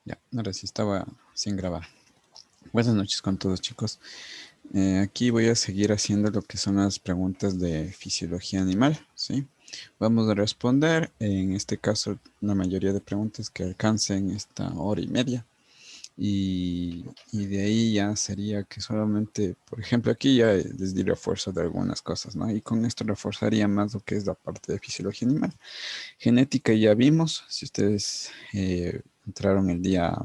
Ya, ahora sí estaba sin grabar. Buenas noches con todos, chicos. Aquí voy a seguir haciendo lo que son las preguntas de fisiología animal, ¿sí? Vamos a responder, en este caso, la mayoría de preguntas que alcancen esta hora y media. Y de ahí ya sería que solamente, por ejemplo, aquí ya les di refuerzo de algunas cosas, ¿no? Y con esto reforzaría más lo que es la parte de fisiología animal. Genética ya vimos, si ustedes entraron el día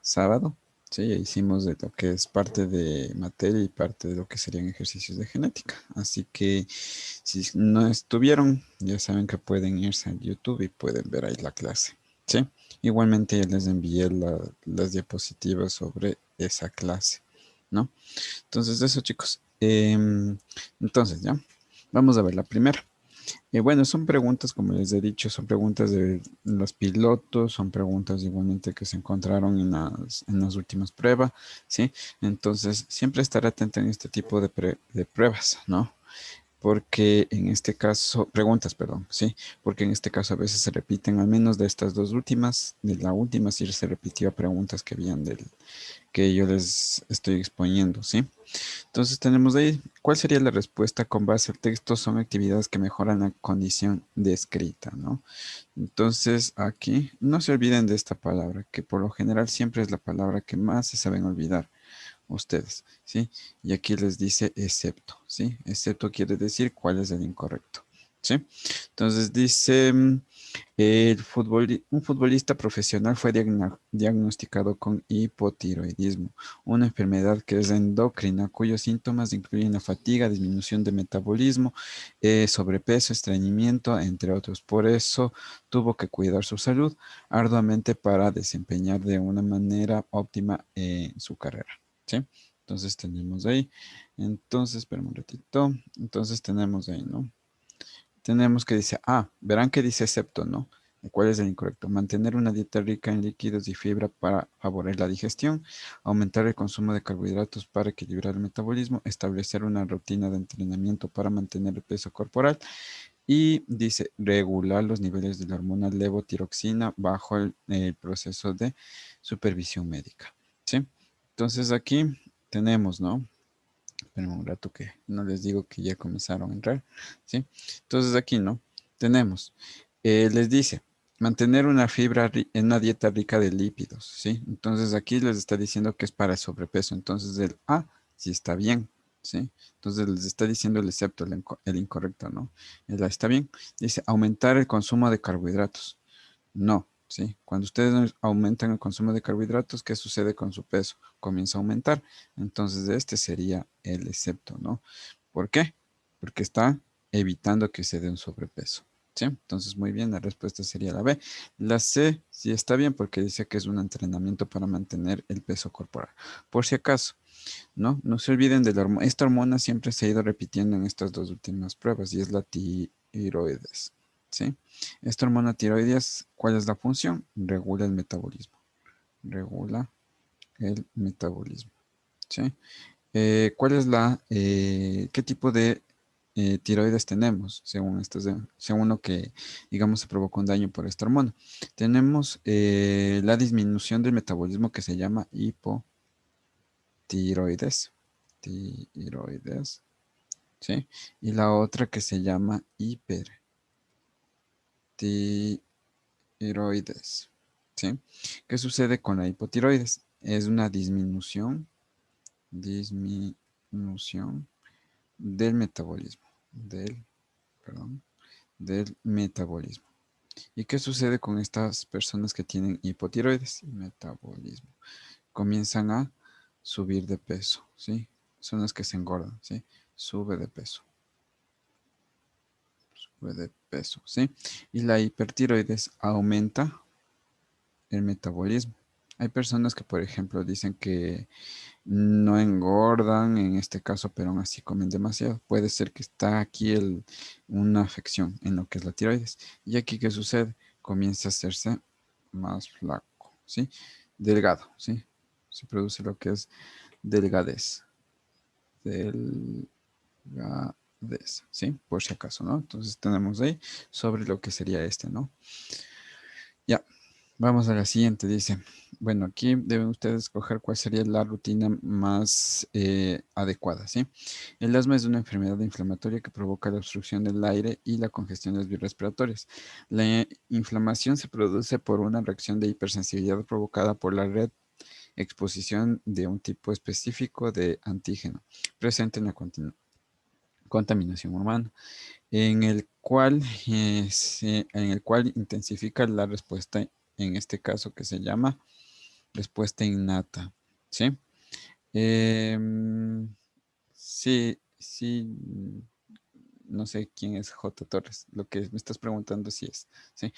sábado, sí, hicimos de lo que es parte de materia y parte de lo que serían ejercicios de genética. Así que si no estuvieron, ya saben que pueden irse a YouTube y pueden ver ahí la clase, ¿sí? Igualmente ya les envié las diapositivas sobre esa clase, ¿no? Entonces, eso, chicos. Entonces, ya, vamos a ver la primera. Bueno, son preguntas, como les he dicho, son preguntas de los pilotos, son preguntas igualmente que se encontraron en las últimas pruebas, ¿sí? Entonces, siempre estar atento en este tipo de pruebas, ¿no? Porque en este caso, preguntas, perdón, sí, porque en este caso a veces se repiten, al menos de estas dos últimas, de la última sí se repitió preguntas que habían que yo les estoy exponiendo, ¿sí? Entonces tenemos ahí, ¿cuál sería la respuesta con base al texto? Son actividades que mejoran la condición descrita, ¿no? Entonces aquí no se olviden de esta palabra, que por lo general siempre es la palabra que más se saben olvidar ustedes, ¿sí? Y aquí les dice excepto, ¿sí? Excepto quiere decir cuál es el incorrecto, ¿sí? Entonces dice, un futbolista profesional fue diagnosticado con hipotiroidismo, una enfermedad que es endocrina, cuyos síntomas incluyen la fatiga, disminución de metabolismo, sobrepeso, estreñimiento, entre otros. Por eso tuvo que cuidar su salud arduamente para desempeñar de una manera óptima su carrera. ¿Sí? Entonces tenemos ahí. Entonces, espérame un ratito. Entonces tenemos ahí, ¿no? Tenemos que dice, verán que dice excepto, ¿no? ¿Cuál es el incorrecto? Mantener una dieta rica en líquidos y fibra para favorecer la digestión, aumentar el consumo de carbohidratos para equilibrar el metabolismo, establecer una rutina de entrenamiento para mantener el peso corporal y dice regular los niveles de la hormona levotiroxina bajo el proceso de supervisión médica. ¿Sí? Entonces aquí tenemos, ¿no? Esperen un rato que no les digo que ya comenzaron a entrar, ¿sí? Entonces aquí, ¿no? Tenemos, les dice, mantener una en una dieta rica de lípidos, ¿sí? Entonces aquí les está diciendo que es para el sobrepeso. Entonces el sí está bien, ¿sí? Entonces les está diciendo el excepto, el incorrecto, ¿no? El A está bien. Dice, aumentar el consumo de carbohidratos. No, ¿sí? Cuando ustedes aumentan el consumo de carbohidratos, ¿qué sucede con su peso? Comienza a aumentar. Entonces, este sería el excepto, ¿no? ¿Por qué? Porque está evitando que se dé un sobrepeso. ¿Sí? Entonces, muy bien, la respuesta sería la B. La C sí está bien porque dice que es un entrenamiento para mantener el peso corporal. Por si acaso, ¿no? No se olviden de la hormona. Esta hormona siempre se ha ido repitiendo en estas dos últimas pruebas y es la tiroides, ¿sí? Esta hormona tiroides, ¿cuál es la función? Regula el metabolismo. Regula el metabolismo, ¿sí? ¿Qué tipo de tiroides tenemos según lo que, digamos, se provocó un daño por esta hormona? Tenemos la disminución del metabolismo que se llama hipotiroides, tiroides, ¿sí? Y la otra que se llama hipertiroides, ¿sí? ¿Qué sucede con la hipotiroides? Es una disminución del metabolismo, perdón, del metabolismo. ¿Y qué sucede con estas personas que tienen hipotiroides? Metabolismo. Comienzan a subir de peso, ¿sí? Son las que se engordan, ¿sí? Sube de peso, sube de peso, ¿sí? Y la hipertiroides aumenta el metabolismo. Hay personas que, por ejemplo, dicen que no engordan en este caso, pero aún así comen demasiado. Puede ser que está aquí una afección en lo que es la tiroides. Y aquí, ¿qué sucede? Comienza a hacerse más flaco, ¿sí? Delgado, ¿sí? Se produce lo que es delgadez. Delgadez, ¿sí? Por si acaso, ¿no? Entonces tenemos ahí sobre lo que sería este, ¿no? Ya. Vamos a la siguiente, dice. Bueno, aquí deben ustedes escoger cuál sería la rutina más adecuada, ¿sí? El asma es una enfermedad inflamatoria que provoca la obstrucción del aire y la congestión de las vías respiratorias. La inflamación se produce por una reacción de hipersensibilidad provocada por la red exposición de un tipo específico de antígeno presente en la contaminación humana, en el cual intensifica la respuesta, en este caso que se llama respuesta innata, ¿sí? Em, sí, sí, no sé quién es J. Torres, lo que me estás preguntando si es, ¿sí?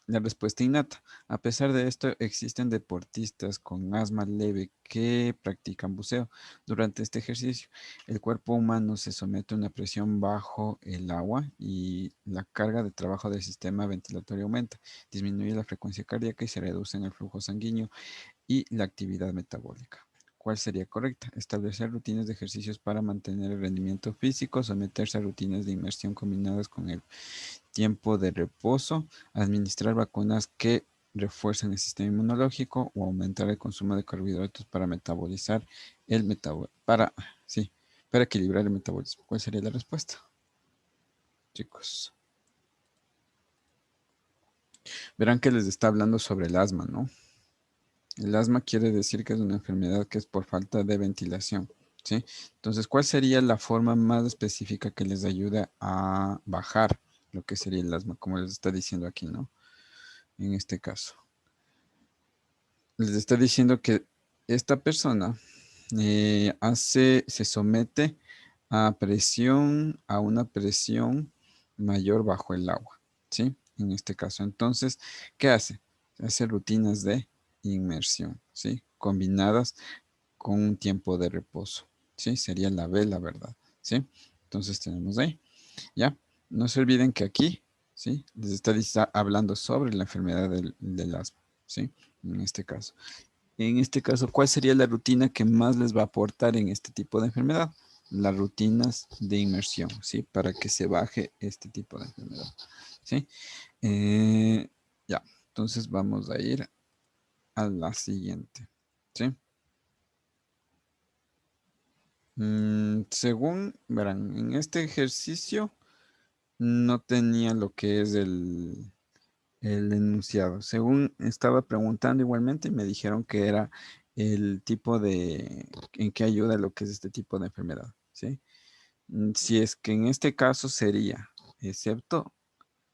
La respuesta innata. A pesar de esto, existen deportistas con asma leve que practican buceo. Durante este ejercicio, el cuerpo humano se somete a una presión bajo el agua y la carga de trabajo del sistema ventilatorio aumenta, disminuye la frecuencia cardíaca y se reduce en el flujo sanguíneo y la actividad metabólica. ¿Cuál sería correcta? Establecer rutinas de ejercicios para mantener el rendimiento físico, someterse a rutinas de inmersión combinadas con el tiempo de reposo, administrar vacunas que refuerzan el sistema inmunológico o aumentar el consumo de carbohidratos para metabolizar el sí, para equilibrar el metabolismo. ¿Cuál sería la respuesta, chicos? Verán que les está hablando sobre el asma, ¿no? El asma quiere decir que es una enfermedad que es por falta de ventilación, ¿sí? Entonces, ¿cuál sería la forma más específica que les ayude a bajar lo que sería el asma, como les está diciendo aquí, ¿no? En este caso. Les está diciendo que esta persona se somete a una presión mayor bajo el agua, ¿sí? En este caso. Entonces, ¿qué hace? Hace rutinas de inmersión, ¿sí? Combinadas con un tiempo de reposo, ¿sí? Sería la B, la verdad, ¿sí? Entonces tenemos ahí, ¿ya? No se olviden que aquí, ¿sí? Les está hablando sobre la enfermedad del asma, ¿sí? En este caso. En este caso, ¿cuál sería la rutina que más les va a aportar en este tipo de enfermedad? Las rutinas de inmersión, ¿sí? Para que se baje este tipo de enfermedad, ¿sí? Eh, ya, entonces vamos a ir a la siguiente, ¿sí? Según, verán, en este ejercicio no tenía lo que es el enunciado. Según estaba preguntando igualmente, me dijeron que era el tipo en qué ayuda lo que es este tipo de enfermedad, ¿sí? Si es que en este caso sería, excepto,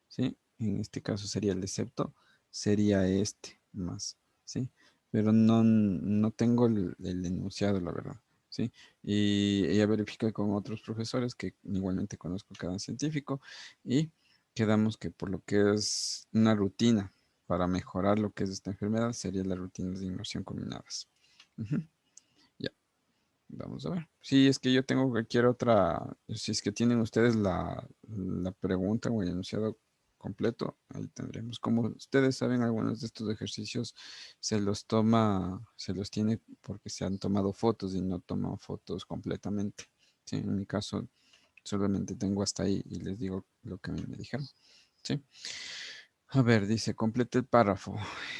¿sí? En este caso sería el excepto, sería este más, ¿sí? Pero no tengo el enunciado, la verdad, ¿sí? Y ella verifica con otros profesores que igualmente conozco cada científico y quedamos que por lo que es una rutina para mejorar lo que es esta enfermedad sería las rutinas de inmersión combinadas. Ujú. Ya. Vamos a ver. Si es que yo tengo cualquier otra, si es que tienen ustedes la pregunta o el enunciado completo, ahí tendremos. Como ustedes saben, algunos de estos ejercicios se los tiene porque se han tomado fotos y no toman fotos completamente. Sí, en mi caso, solamente tengo hasta ahí y les digo lo que a mí me dijeron. Sí. A ver, dice, complete el párrafo.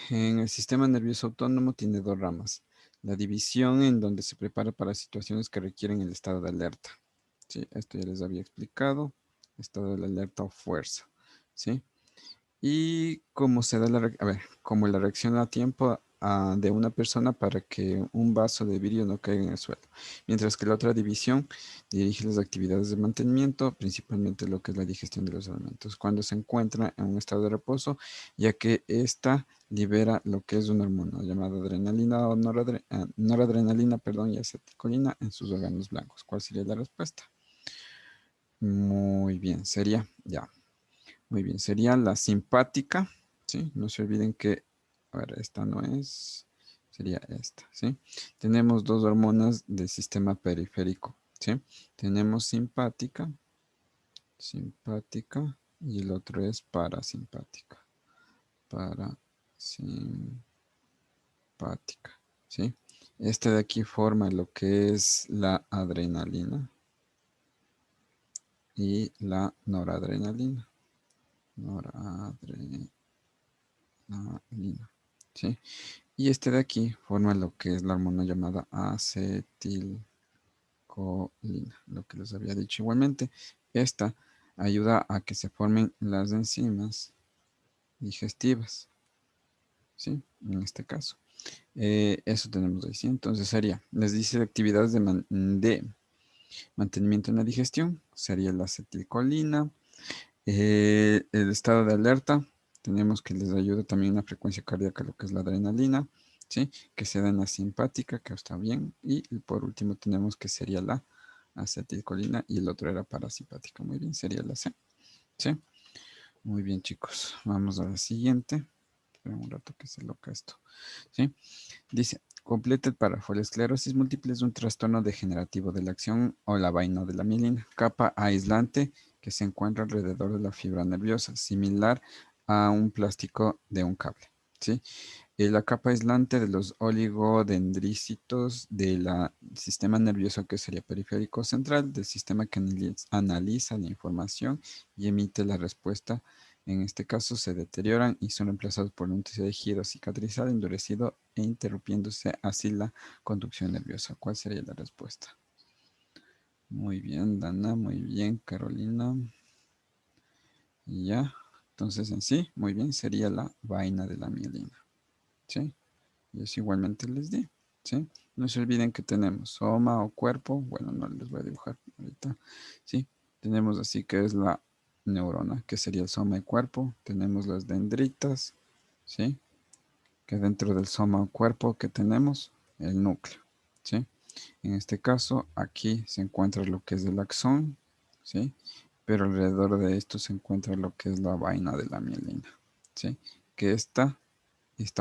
En el sistema nervioso autónomo tiene dos ramas. La división en donde se prepara para situaciones que requieren el estado de alerta. Sí, esto ya les había explicado. Estado de alerta o fuerza. ¿Sí? Y cómo se da a ver, como la reacción a tiempo de una persona para que un vaso de vidrio no caiga en el suelo. Mientras que la otra división dirige las actividades de mantenimiento, principalmente lo que es la digestión de los alimentos, cuando se encuentra en un estado de reposo, ya que ésta libera lo que es una hormona llamada adrenalina o noradrenalina, perdón, y acetilcolina en sus órganos blancos. ¿Cuál sería la respuesta? Muy bien, sería ya. Muy bien, sería la simpática, ¿sí? No se olviden que, a ver, esta no es, sería esta, ¿sí? Tenemos dos hormonas del sistema periférico, ¿sí? Tenemos simpática, y el otro es parasimpática, parasimpática, ¿sí? Este de aquí forma lo que es la adrenalina y la noradrenalina. Noradrenalina. adrenalina, ¿sí? Y este de aquí forma lo que es la hormona llamada acetilcolina, lo que les había dicho igualmente. Esta ayuda a que se formen las enzimas digestivas, ¿sí? En este caso. Eso tenemos ahí, ¿sí? Entonces sería, les dice actividades de mantenimiento en la digestión, sería la acetilcolina. El estado de alerta, tenemos que les ayuda también la frecuencia cardíaca, lo que es la adrenalina, ¿sí? Que se da en la simpática, que está bien. Y por último tenemos que sería la acetilcolina y el otro era parasimpática. Muy bien, sería la C, ¿sí? Muy bien, chicos. Vamos a la siguiente. Esperen un rato que se loca esto, ¿sí? Dice, completa el párrafo. La esclerosis múltiple es un trastorno degenerativo de la acción o la vaina de la mielina, capa aislante que se encuentra alrededor de la fibra nerviosa, similar a un plástico de un cable. ¿Sí? La capa aislante de los oligodendricitos del sistema nervioso que sería periférico central, del sistema que analiza la información y emite la respuesta. En este caso se deterioran y son reemplazados por un tejido cicatrizado, endurecido e interrumpiéndose así la conducción nerviosa. ¿Cuál sería la respuesta? Muy bien, Dana, muy bien, Carolina. Y ya, entonces en sí, muy bien, sería la vaina de la mielina. ¿Sí? Y eso igualmente les di, ¿sí? No se olviden que tenemos soma o cuerpo. Bueno, no les voy a dibujar ahorita, ¿sí? Tenemos así que es la neurona, que sería el soma y cuerpo. Tenemos las dendritas, ¿sí? Que dentro del soma o cuerpo que tenemos el núcleo, ¿sí? En este caso, aquí se encuentra lo que es el axón, ¿sí? Pero alrededor de esto se encuentra lo que es la vaina de la mielina, ¿sí? Que está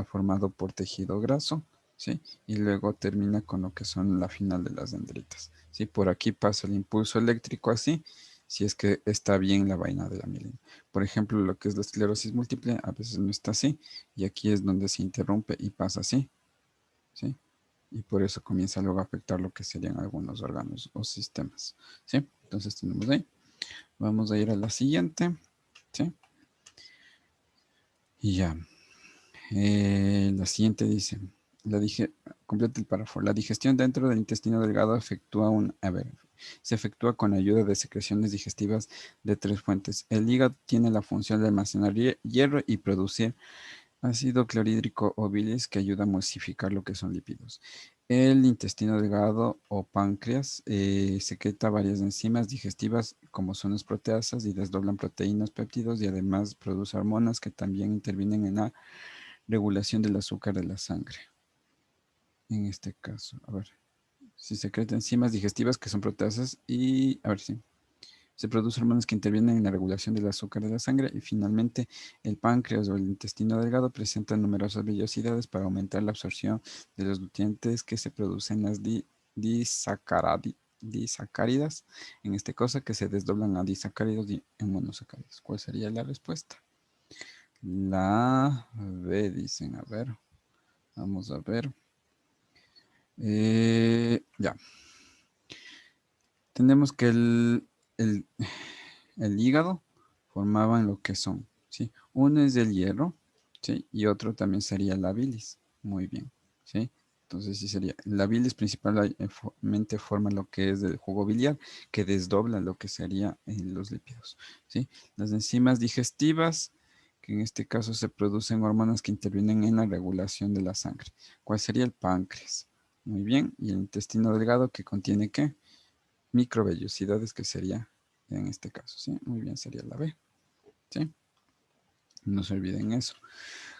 formado por tejido graso, ¿sí? Y luego termina con lo que son la final de las dendritas, ¿sí? Por aquí pasa el impulso eléctrico así, si es que está bien la vaina de la mielina. Por ejemplo, lo que es la esclerosis múltiple a veces no está así, y aquí es donde se interrumpe y pasa así, ¿sí? Y por eso comienza luego a afectar lo que serían algunos órganos o sistemas, ¿sí? Entonces tenemos ahí. Vamos a ir a la siguiente, ¿sí? Y ya. La siguiente dice, completa el párrafo. La digestión dentro del intestino delgado se efectúa con ayuda de secreciones digestivas de tres fuentes. El hígado tiene la función de almacenar hierro y producir ácido clorhídrico o bilis que ayuda a emulsificar lo que son lípidos. El intestino delgado o páncreas secreta varias enzimas digestivas como son las proteasas y desdoblan proteínas, péptidos y además produce hormonas que también intervienen en la regulación del azúcar de la sangre. En este caso, a ver, si secreta enzimas digestivas que son proteasas y, a ver si se producen hormonas que intervienen en la regulación del azúcar de la sangre y finalmente el páncreas o el intestino delgado presentan numerosas vellosidades para aumentar la absorción de los nutrientes que se producen en las disacáridas, en este caso que se desdoblan a disacáridos y en monosacáridos. ¿Cuál sería la respuesta? La B dicen, a ver, vamos a ver. Ya, tenemos que el, el hígado formaban lo que son, ¿sí? Uno es el hierro, ¿sí? Y otro también sería la bilis. Muy bien, ¿sí? Entonces sí sería, la bilis principalmente forma lo que es el jugo biliar, que desdobla lo que sería los lípidos, ¿sí? Las enzimas digestivas, que en este caso se producen hormonas que intervienen en la regulación de la sangre. ¿Cuál sería el páncreas? Muy bien, y el intestino delgado que contiene ¿qué? Microvellosidades, que sería en este caso, ¿sí? Muy bien, sería la B, ¿sí? No se olviden eso.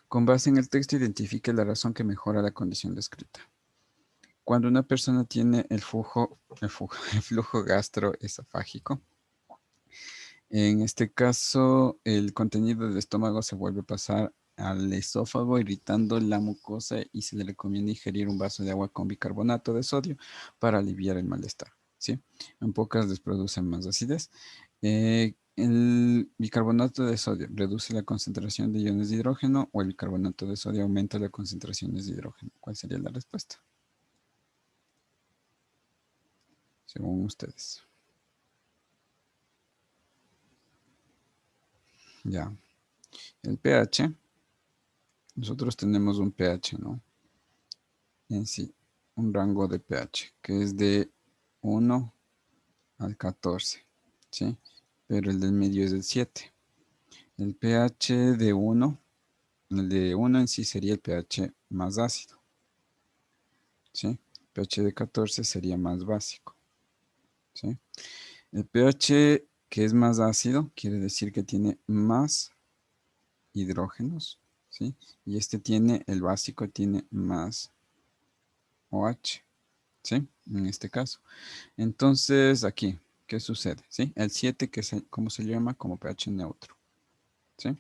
Con base en el texto, identifique la razón que mejora la condición descrita. Cuando una persona tiene el flujo gastroesofágico, en este caso, el contenido del estómago se vuelve a pasar al esófago, irritando la mucosa y se le recomienda ingerir un vaso de agua con bicarbonato de sodio para aliviar el malestar, ¿sí? En pocas les producen más acidez. El bicarbonato de sodio reduce la concentración de iones de hidrógeno o el bicarbonato de sodio aumenta las concentraciones de hidrógeno. ¿Cuál sería la respuesta? Según ustedes. Ya. El pH nosotros tenemos un pH, ¿no? En sí, un rango de pH que es de 1 al 14, ¿sí? Pero el del medio es el 7. El pH de 1, el de 1 en sí sería el pH más ácido, ¿sí? pH de 14 sería más básico, ¿sí? El pH que es más ácido quiere decir que tiene más hidrógenos, ¿sí? Y este tiene, el básico tiene más OH, ¿sí? En este caso. Entonces, aquí, ¿qué sucede? ¿Sí? El 7, que es, ¿cómo se llama? Como pH neutro, ¿sí?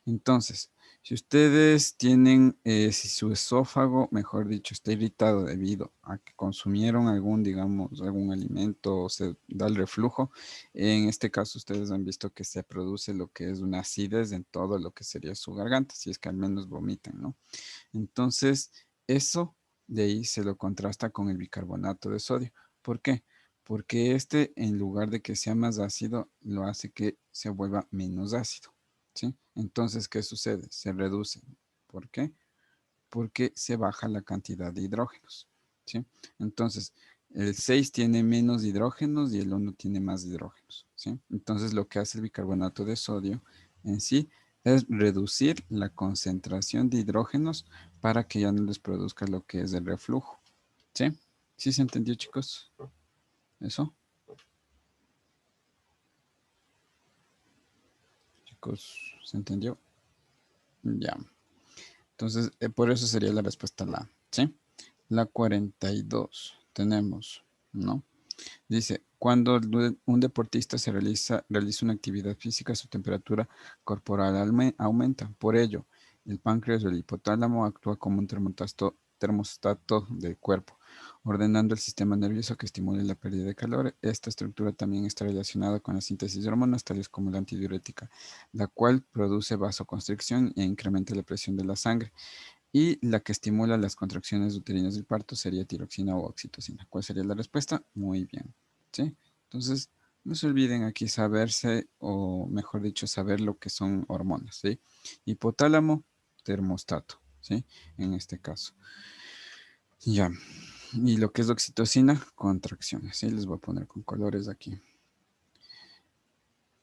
Entonces, si ustedes tienen, si su esófago, mejor dicho, está irritado debido a que consumieron algún, digamos, algún alimento o se da el reflujo, en este caso ustedes han visto que se produce lo que es una acidez en todo lo que sería su garganta, si es que al menos vomitan, ¿no? Entonces, eso de ahí se lo contrasta con el bicarbonato de sodio. ¿Por qué? Porque este, en lugar de que sea más ácido, lo hace que se vuelva menos ácido, ¿sí? Entonces, ¿qué sucede? Se reduce. ¿Por qué? Porque se baja la cantidad de hidrógenos, ¿sí? Entonces, el 6 tiene menos hidrógenos y el 1 tiene más hidrógenos, ¿sí? Entonces, lo que hace el bicarbonato de sodio en sí es reducir la concentración de hidrógenos para que ya no les produzca lo que es el reflujo, ¿sí? ¿Sí se entendió, chicos? ¿Eso? Chicos, ¿se entendió? Ya. Entonces, por eso sería la respuesta la A, ¿sí? La 42 tenemos, ¿no? Dice, cuando un deportista realiza una actividad física, su temperatura corporal aumenta. Por ello, el páncreas o el hipotálamo actúa como un termostato del cuerpo, ordenando el sistema nervioso que estimule la pérdida de calor. Esta estructura también está relacionada con la síntesis de hormonas, tales como la antidiurética, la cual produce vasoconstricción e incrementa la presión de la sangre. Y la que estimula las contracciones uterinas del parto sería tiroxina o oxitocina. ¿Cuál sería la respuesta? Muy bien. ¿Sí? Entonces, no se olviden aquí saberse, o mejor dicho, saber lo que son hormonas, ¿sí? Hipotálamo, termostato, ¿sí? En este caso. Ya. Y lo que es oxitocina, contracciones, ¿sí? Les voy a poner con colores aquí.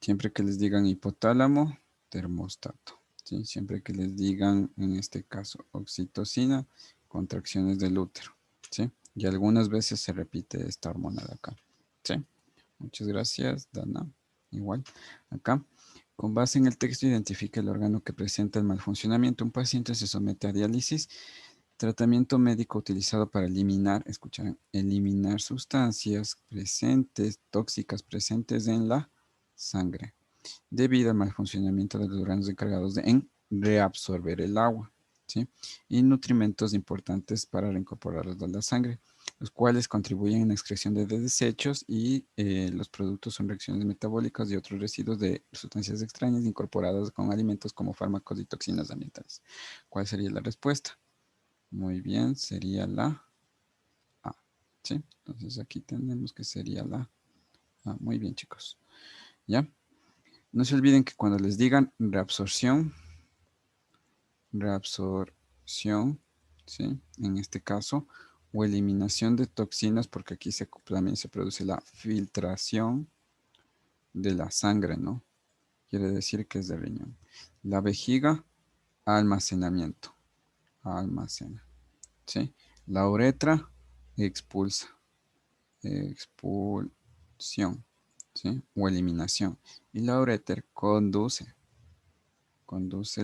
Siempre que les digan hipotálamo, termostato, ¿sí? Siempre que les digan, en este caso, oxitocina, contracciones del útero, ¿sí? Y algunas veces se repite esta hormona de acá, ¿sí? Muchas gracias, Dana. Igual, acá. Con base en el texto, identifica el órgano que presenta el mal funcionamiento. Un paciente se somete a diálisis, tratamiento médico utilizado para eliminar, escucharán, eliminar sustancias presentes, tóxicas presentes en la sangre, debido al mal funcionamiento de los órganos encargados en reabsorber el agua, ¿sí? Y nutrimentos importantes para reincorporarlos a la sangre, los cuales contribuyen en la excreción de desechos y los productos son reacciones metabólicas y otros residuos de sustancias extrañas incorporadas con alimentos como fármacos y toxinas ambientales. ¿Cuál sería la respuesta? Muy bien, sería la A, ¿sí? Entonces aquí tenemos que sería la A. Muy bien, chicos. ¿Ya? No se olviden que cuando les digan reabsorción, ¿sí? En este caso, o eliminación de toxinas, porque aquí también se produce la filtración de la sangre, ¿no? Quiere decir que es de riñón. La vejiga, almacenamiento, almacena, ¿sí? La uretra, expulsa, expulsión, ¿sí? O eliminación. Y la ureter conduce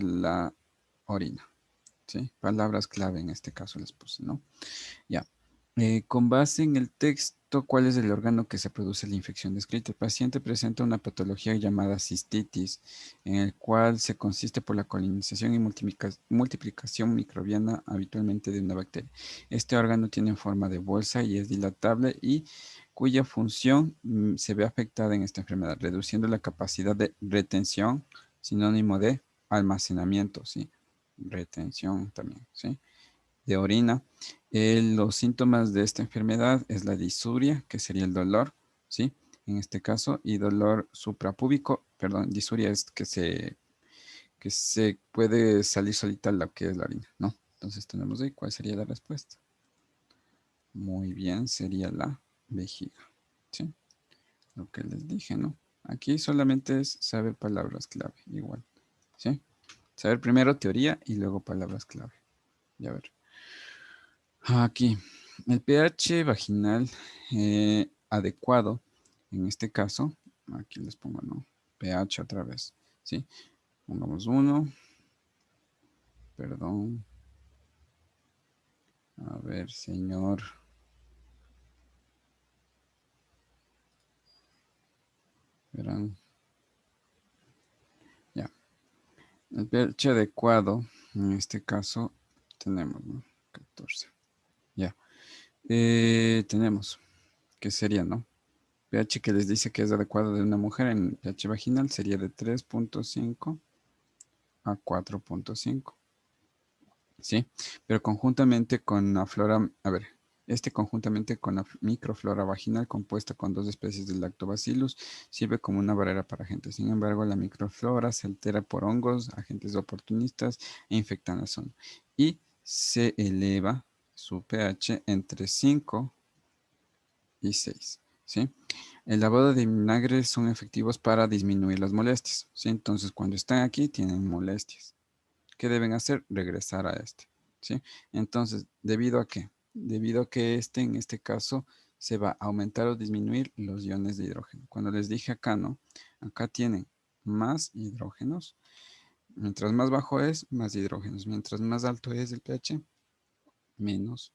la orina, ¿sí? Palabras clave en este caso les puse, ¿no? Ya. Con base en el texto, ¿cuál es el órgano que se produce la infección descrita? El paciente presenta una patología llamada cistitis, en el cual se consiste por la colonización y multiplicación microbiana habitualmente de una bacteria. Este órgano tiene forma de bolsa y es dilatable y cuya función se ve afectada en esta enfermedad, reduciendo la capacidad de retención, sinónimo de almacenamiento, ¿sí? Retención también, ¿sí? De orina. Los síntomas de esta enfermedad es la disuria, que sería el dolor, ¿sí? En este caso, y dolor suprapúbico, perdón, disuria es que que se puede salir solita lo que es la harina, ¿no? Entonces tenemos ahí, ¿cuál sería la respuesta? Muy bien, sería la vejiga, ¿sí? Lo que les dije, ¿no? Aquí solamente es saber palabras clave, igual, ¿sí? Saber primero teoría y luego palabras clave. Ya ver. Aquí, el pH vaginal adecuado, en este caso, aquí les pongo, ¿no? pH otra vez, ¿sí? Pongamos 1, perdón. A ver, señor. Verán. Ya. El pH adecuado, en este caso, tenemos, ¿no? 14. Ya. Tenemos, ¿qué sería, no? pH que les dice que es adecuado de una mujer en pH vaginal sería de 3.5 a 4.5. ¿Sí? Pero conjuntamente con la flora, a ver, conjuntamente con la microflora vaginal compuesta con dos especies de lactobacillus sirve como una barrera para agentes. Sin embargo, la microflora se altera por hongos, agentes oportunistas e infectan la zona. Y se eleva su pH entre 5 y 6. ¿Sí? El lavado de vinagre son efectivos para disminuir las molestias. ¿Sí? Entonces, cuando están aquí, tienen molestias. ¿Qué deben hacer? Regresar a este. ¿Sí? Entonces, ¿debido a qué? Debido a que en este caso, se va a aumentar o disminuir los iones de hidrógeno. Cuando les dije acá, ¿no? Acá tienen más hidrógenos. Mientras más bajo es, más hidrógenos. Mientras más alto es el pH, menos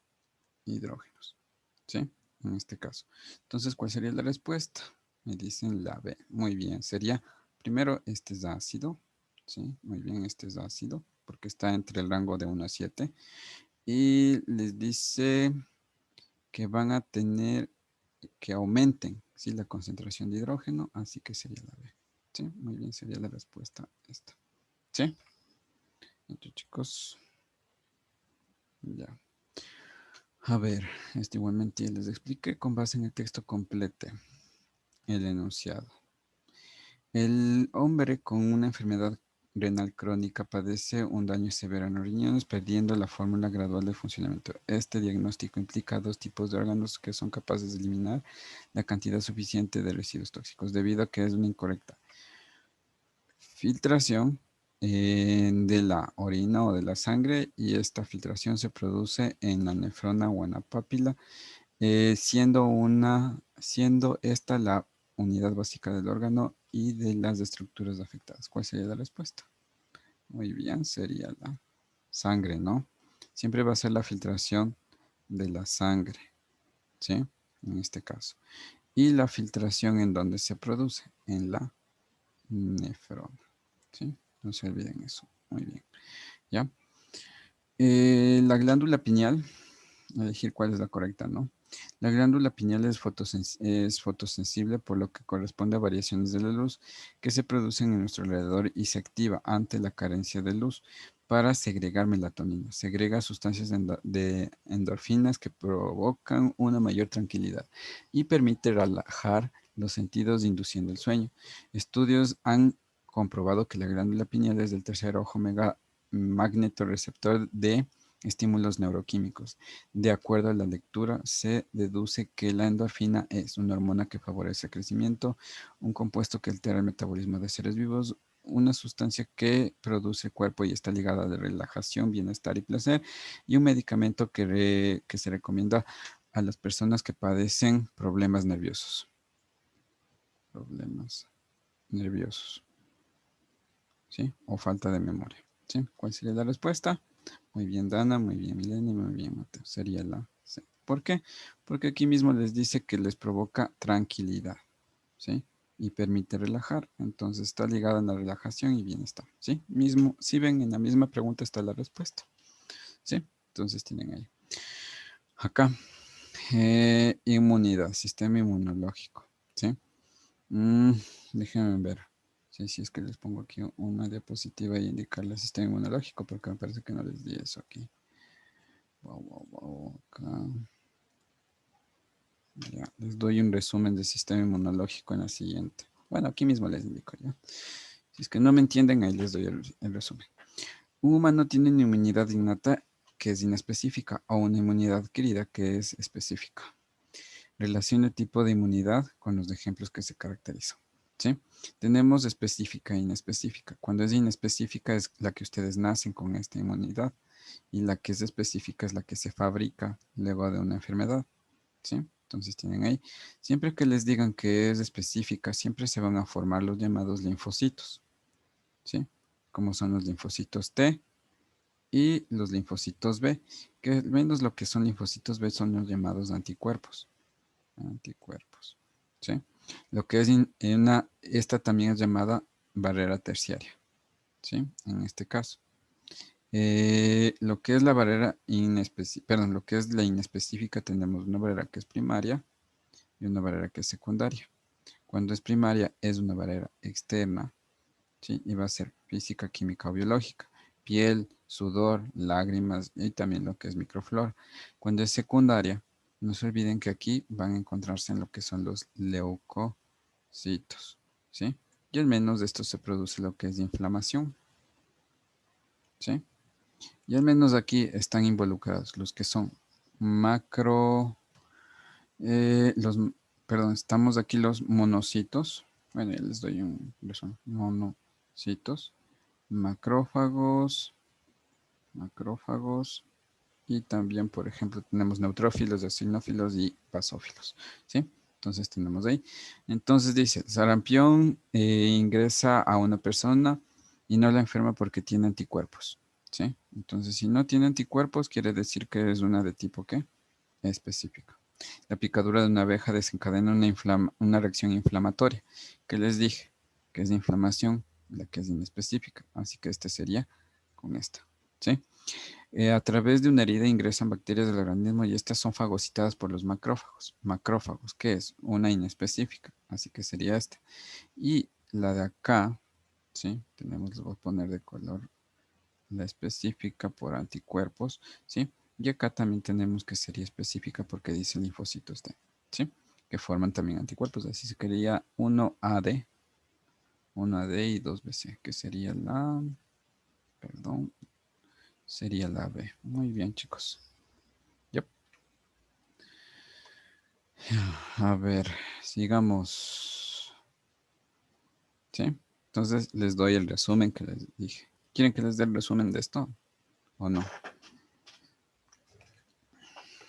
hidrógenos. ¿Sí? En este caso. Entonces, ¿cuál sería la respuesta? Me dicen la B. Muy bien. Sería, primero, este es ácido. ¿Sí? Muy bien, este es ácido porque está entre el rango de 1 a 7. Y les dice que van a tener que aumenten, ¿sí? La concentración de hidrógeno, así que sería la B. ¿Sí? Muy bien, sería la respuesta esta. ¿Sí? Entonces, chicos, ya. A ver, igualmente les expliqué con base en el texto complete el enunciado. El hombre con una enfermedad renal crónica padece un daño severo en los riñones, perdiendo la fórmula gradual de funcionamiento. Este diagnóstico implica dos tipos de órganos que son capaces de eliminar la cantidad suficiente de residuos tóxicos, debido a que es una incorrecta filtración de la orina o de la sangre, y esta filtración se produce en la nefrona o en la papila, siendo esta la unidad básica del órgano y de las estructuras afectadas. ¿Cuál sería la respuesta? Muy bien, sería la sangre, ¿no? Siempre va a ser la filtración de la sangre, ¿sí? En este caso. Y la filtración en donde se produce, en la nefrona, ¿sí? No se olviden eso. Muy bien, ¿ya? La glándula pineal, elegir cuál es la correcta, ¿no? La glándula pineal es fotosensible, por lo que corresponde a variaciones de la luz que se producen en nuestro alrededor y se activa ante la carencia de luz para segregar melatonina. Segrega sustancias de endorfinas que provocan una mayor tranquilidad y permite relajar los sentidos induciendo el sueño. Estudios han comprobado que la glándula pineal es el tercer ojo magnetorreceptor de estímulos neuroquímicos. De acuerdo a la lectura, se deduce que la endorfina es una hormona que favorece el crecimiento, un compuesto que altera el metabolismo de seres vivos, una sustancia que produce el cuerpo y está ligada a la relajación, bienestar y placer, y un medicamento que se recomienda a las personas que padecen problemas nerviosos. Problemas nerviosos, ¿sí? O falta de memoria, ¿sí? ¿Cuál sería la respuesta? Muy bien, Dana, muy bien, Milena, muy bien, Mateo. Sería la C. ¿Por qué? Porque aquí mismo les dice que les provoca tranquilidad, ¿sí? Y permite relajar. Entonces está ligada a la relajación y bienestar, ¿sí? Mismo, si ven, en la misma pregunta está la respuesta, ¿sí? Entonces tienen ahí. Acá, inmunidad, sistema inmunológico, ¿sí? Mm, déjenme ver. Sí, sí, es que les pongo aquí una diapositiva y indicarle el sistema inmunológico, porque me parece que no les di eso aquí. Wow, wow, wow, acá. Ya, les doy un resumen del sistema inmunológico en la siguiente. Bueno, aquí mismo les indico ya. Si es que no me entienden, ahí les doy el resumen. Un humano tiene una inmunidad innata que es inespecífica o una inmunidad adquirida que es específica. Relaciona el tipo de inmunidad con los ejemplos que se caracterizan. ¿Sí? Tenemos específica e inespecífica. Cuando es inespecífica es la que ustedes nacen con esta inmunidad y la que es específica es la que se fabrica luego de una enfermedad. ¿Sí? Entonces tienen ahí. Siempre que les digan que es específica, siempre se van a formar los llamados linfocitos. ¿Sí? Como son los linfocitos T y los linfocitos B, que al menos lo que son linfocitos B son los llamados anticuerpos. Anticuerpos. ¿Sí? Lo que es esta también es llamada barrera terciaria. ¿Sí? En este caso. Lo que es la barrera inespecífica, perdón, lo que es la inespecífica, tenemos una barrera que es primaria y una barrera que es secundaria. Cuando es primaria es una barrera externa, ¿sí? Y va a ser física, química o biológica. Piel, sudor, lágrimas y también lo que es microflora. Cuando es secundaria, no se olviden que aquí van a encontrarse en lo que son los leucocitos, ¿sí? Y al menos de esto se produce lo que es inflamación, ¿sí? Y al menos aquí están involucrados los que son macro, los, perdón, estamos aquí los monocitos. Bueno, ya les doy un resumen. Monocitos, macrófagos, macrófagos y también, por ejemplo, tenemos neutrófilos, eosinófilos y basófilos, ¿sí? Entonces tenemos ahí. Entonces dice, el sarampión ingresa a una persona y no la enferma porque tiene anticuerpos, ¿sí? Entonces, si no tiene anticuerpos, quiere decir que es una de tipo, ¿qué? Específica. La picadura de una abeja desencadena una reacción inflamatoria. ¿Qué les dije? Que es de inflamación, la que es inespecífica. Así que este sería con esta, ¿sí? A través de una herida ingresan bacterias del organismo y estas son fagocitadas por los macrófagos. Macrófagos, ¿qué es? Una inespecífica, así que sería esta. Y la de acá, ¿sí? Tenemos, les voy a poner de color la específica por anticuerpos, ¿sí? Y acá también tenemos que sería específica porque dice linfocitos T, ¿sí? Que forman también anticuerpos, así se quería 1AD, 1AD y 2BC, que sería la, perdón, sería la B. Muy bien, chicos. Yep. A ver, sigamos. ¿Sí? Entonces les doy el resumen que les dije. ¿Quieren que les dé el resumen de esto o no,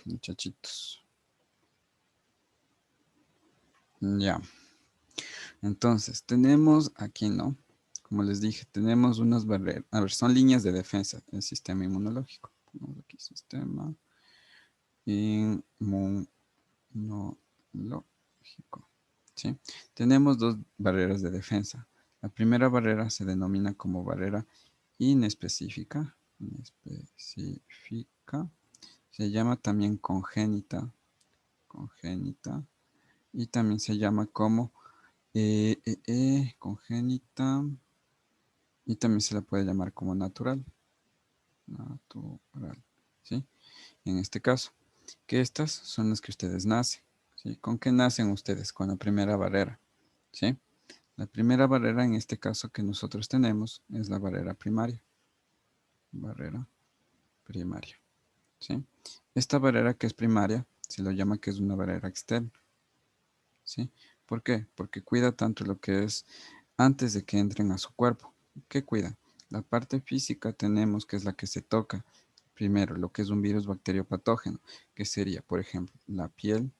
muchachitos? Ya. Entonces, tenemos aquí, ¿no? Como les dije, tenemos unas barreras. A ver, son líneas de defensa del sistema inmunológico. Ponemos aquí sistema inmunológico. ¿Sí? Tenemos dos barreras de defensa. La primera barrera se denomina como barrera inespecífica. Inespecífica. Se llama también congénita. Congénita. Y también se llama como congénita. Y también se la puede llamar como natural. Natural. ¿Sí? En este caso. Que estas son las que ustedes nacen. ¿Sí? ¿Con qué nacen ustedes? Con la primera barrera. ¿Sí? La primera barrera en este caso que nosotros tenemos es la barrera primaria. Barrera primaria. ¿Sí? Esta barrera que es primaria se lo llama que es una barrera externa. ¿Sí? ¿Por qué? Porque cuida tanto lo que es antes de que entren a su cuerpo. ¿Qué cuida? La parte física tenemos que es la que se toca. Primero, lo que es un virus bacterio patógeno, que sería, por ejemplo, la piel,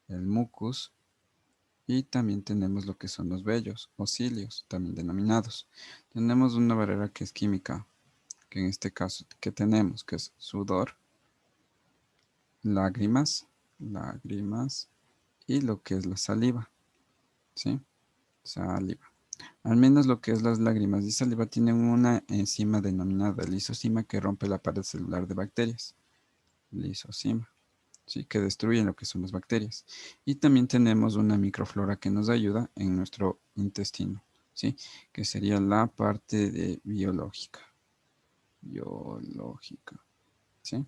el mucus, y también tenemos lo que son los vellos o cilios, también denominados. Tenemos una barrera que es química, que en este caso, que tenemos? Que es sudor, lágrimas, lágrimas y lo que es la saliva, ¿sí? Saliva. Al menos lo que es las lágrimas y saliva tienen una enzima denominada lisozima que rompe la pared celular de bacterias. Lisozima. ¿Sí? Que destruyen lo que son las bacterias. Y también tenemos una microflora que nos ayuda en nuestro intestino, ¿sí? Que sería la parte de biológica. Biológica, ¿sí?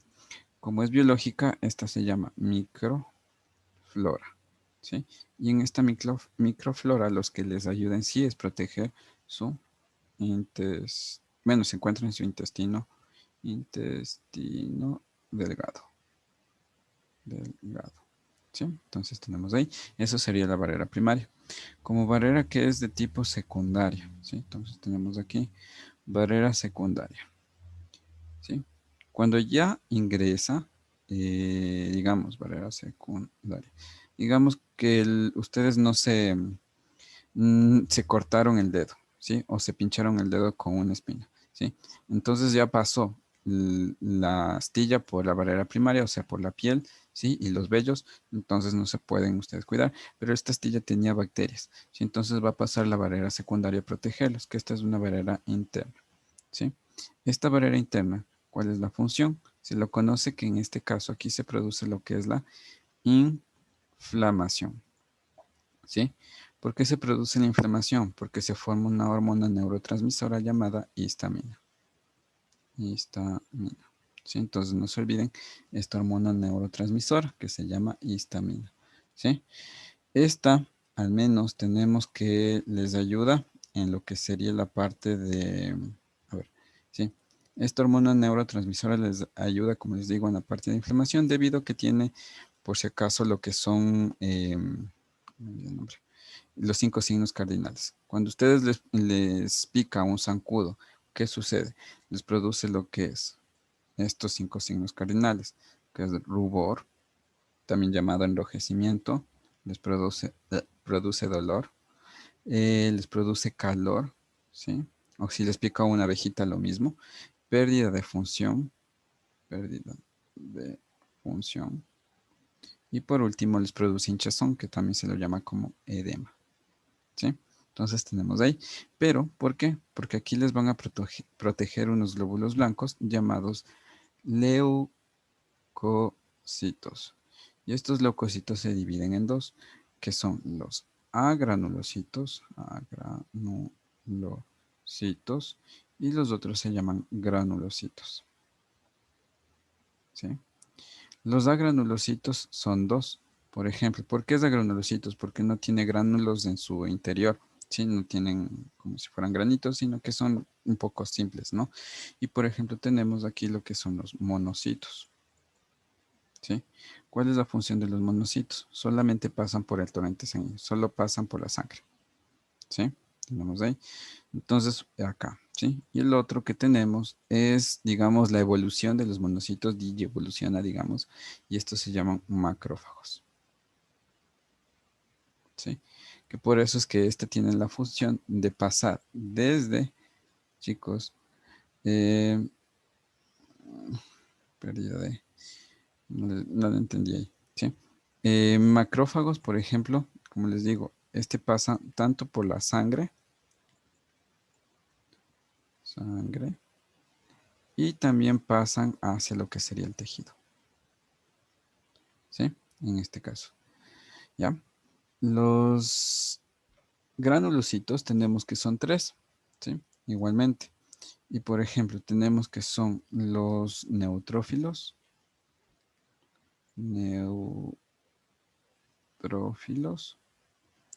Como es biológica, esta se llama microflora, ¿sí? Y en esta microflora los que les ayuda en sí es proteger su bueno, se encuentra en su intestino delgado. Delgado. ¿Sí? Entonces tenemos ahí, eso sería la barrera primaria. Como barrera que es de tipo secundaria, ¿sí? Entonces tenemos aquí barrera secundaria, ¿sí? Cuando ya ingresa, digamos, barrera secundaria, digamos que ustedes no se cortaron el dedo, ¿sí? O se pincharon el dedo con una espina, ¿sí? Entonces ya pasó la astilla por la barrera primaria, o sea, por la piel, ¿sí? Y los vellos, entonces no se pueden ustedes cuidar, pero esta astilla tenía bacterias, ¿sí? Entonces va a pasar la barrera secundaria a protegerlos, que esta es una barrera interna, ¿sí? Esta barrera interna, ¿cuál es la función? Se lo conoce que en este caso aquí se produce lo que es la inflamación, ¿sí? ¿Por qué se produce la inflamación? Porque se forma una hormona neurotransmisora llamada histamina. Histamina. ¿Sí? Entonces no se olviden esta hormona neurotransmisora que se llama histamina. ¿Sí? Esta, al menos, tenemos que les ayuda en lo que sería la parte de... A ver, ¿sí? Esta hormona neurotransmisora les ayuda, como les digo, en la parte de inflamación debido a que tiene, por si acaso, lo que son... ¿cómo me olvidé el nombre? Los 5 signos cardinales. Cuando ustedes les pica un zancudo, ¿qué sucede? Les produce lo que es estos 5 signos cardinales, que es rubor, también llamado enrojecimiento, les produce dolor, les produce calor, ¿sí? O si les pica una abejita, lo mismo. Pérdida de función. Y por último, les produce hinchazón, que también se lo llama como edema. ¿Sí? Entonces tenemos ahí. Pero, ¿por qué? Porque aquí les van a proteger unos glóbulos blancos llamados leucocitos. Y estos leucocitos se dividen en dos, que son los agranulocitos, y los otros se llaman granulocitos. ¿Sí? Los agranulocitos son dos. Por ejemplo, ¿por qué es agranulocitos? Porque no tiene gránulos en su interior, ¿sí? No tienen como si fueran granitos, sino que son un poco simples, ¿no? Y por ejemplo, tenemos aquí lo que son los monocitos, ¿sí? ¿Cuál es la función de los monocitos? Solamente pasan por el torrente sanguíneo, solo pasan por la sangre, ¿sí? Tenemos ahí. Entonces, acá, ¿sí? Y el otro que tenemos es, digamos, la evolución de los monocitos, y evoluciona, digamos, y estos se llaman macrófagos, ¿sí? Que por eso es que este tiene la función de pasar desde, chicos, eh, pérdida de, no lo entendí ahí, ¿sí? Macrófagos, por ejemplo, como les digo, este pasa tanto por la sangre, y también pasan hacia lo que sería el tejido, ¿sí? En este caso, ¿ya? Los granulocitos tenemos que son tres, ¿sí? Igualmente. Y por ejemplo, tenemos que son los neutrófilos, neutrófilos,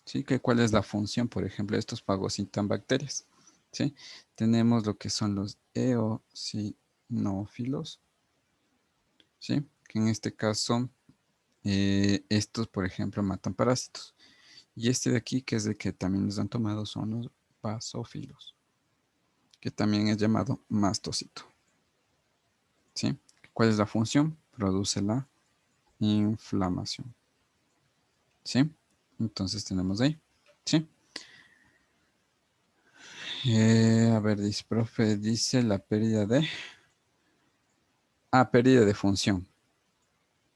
¿sí? ¿Cuál es la función? Por ejemplo, estos fagocitan bacterias, ¿sí? Tenemos lo que son los eosinófilos, ¿sí? Que en este caso, estos, por ejemplo, matan parásitos. Y este de aquí, que es el que también nos han tomado, son los basófilos, que también es llamado mastocito, ¿sí? ¿Cuál es la función? Produce la inflamación, ¿sí? Entonces tenemos ahí, ¿sí? A ver, dice, profe, dice la pérdida de... pérdida de función,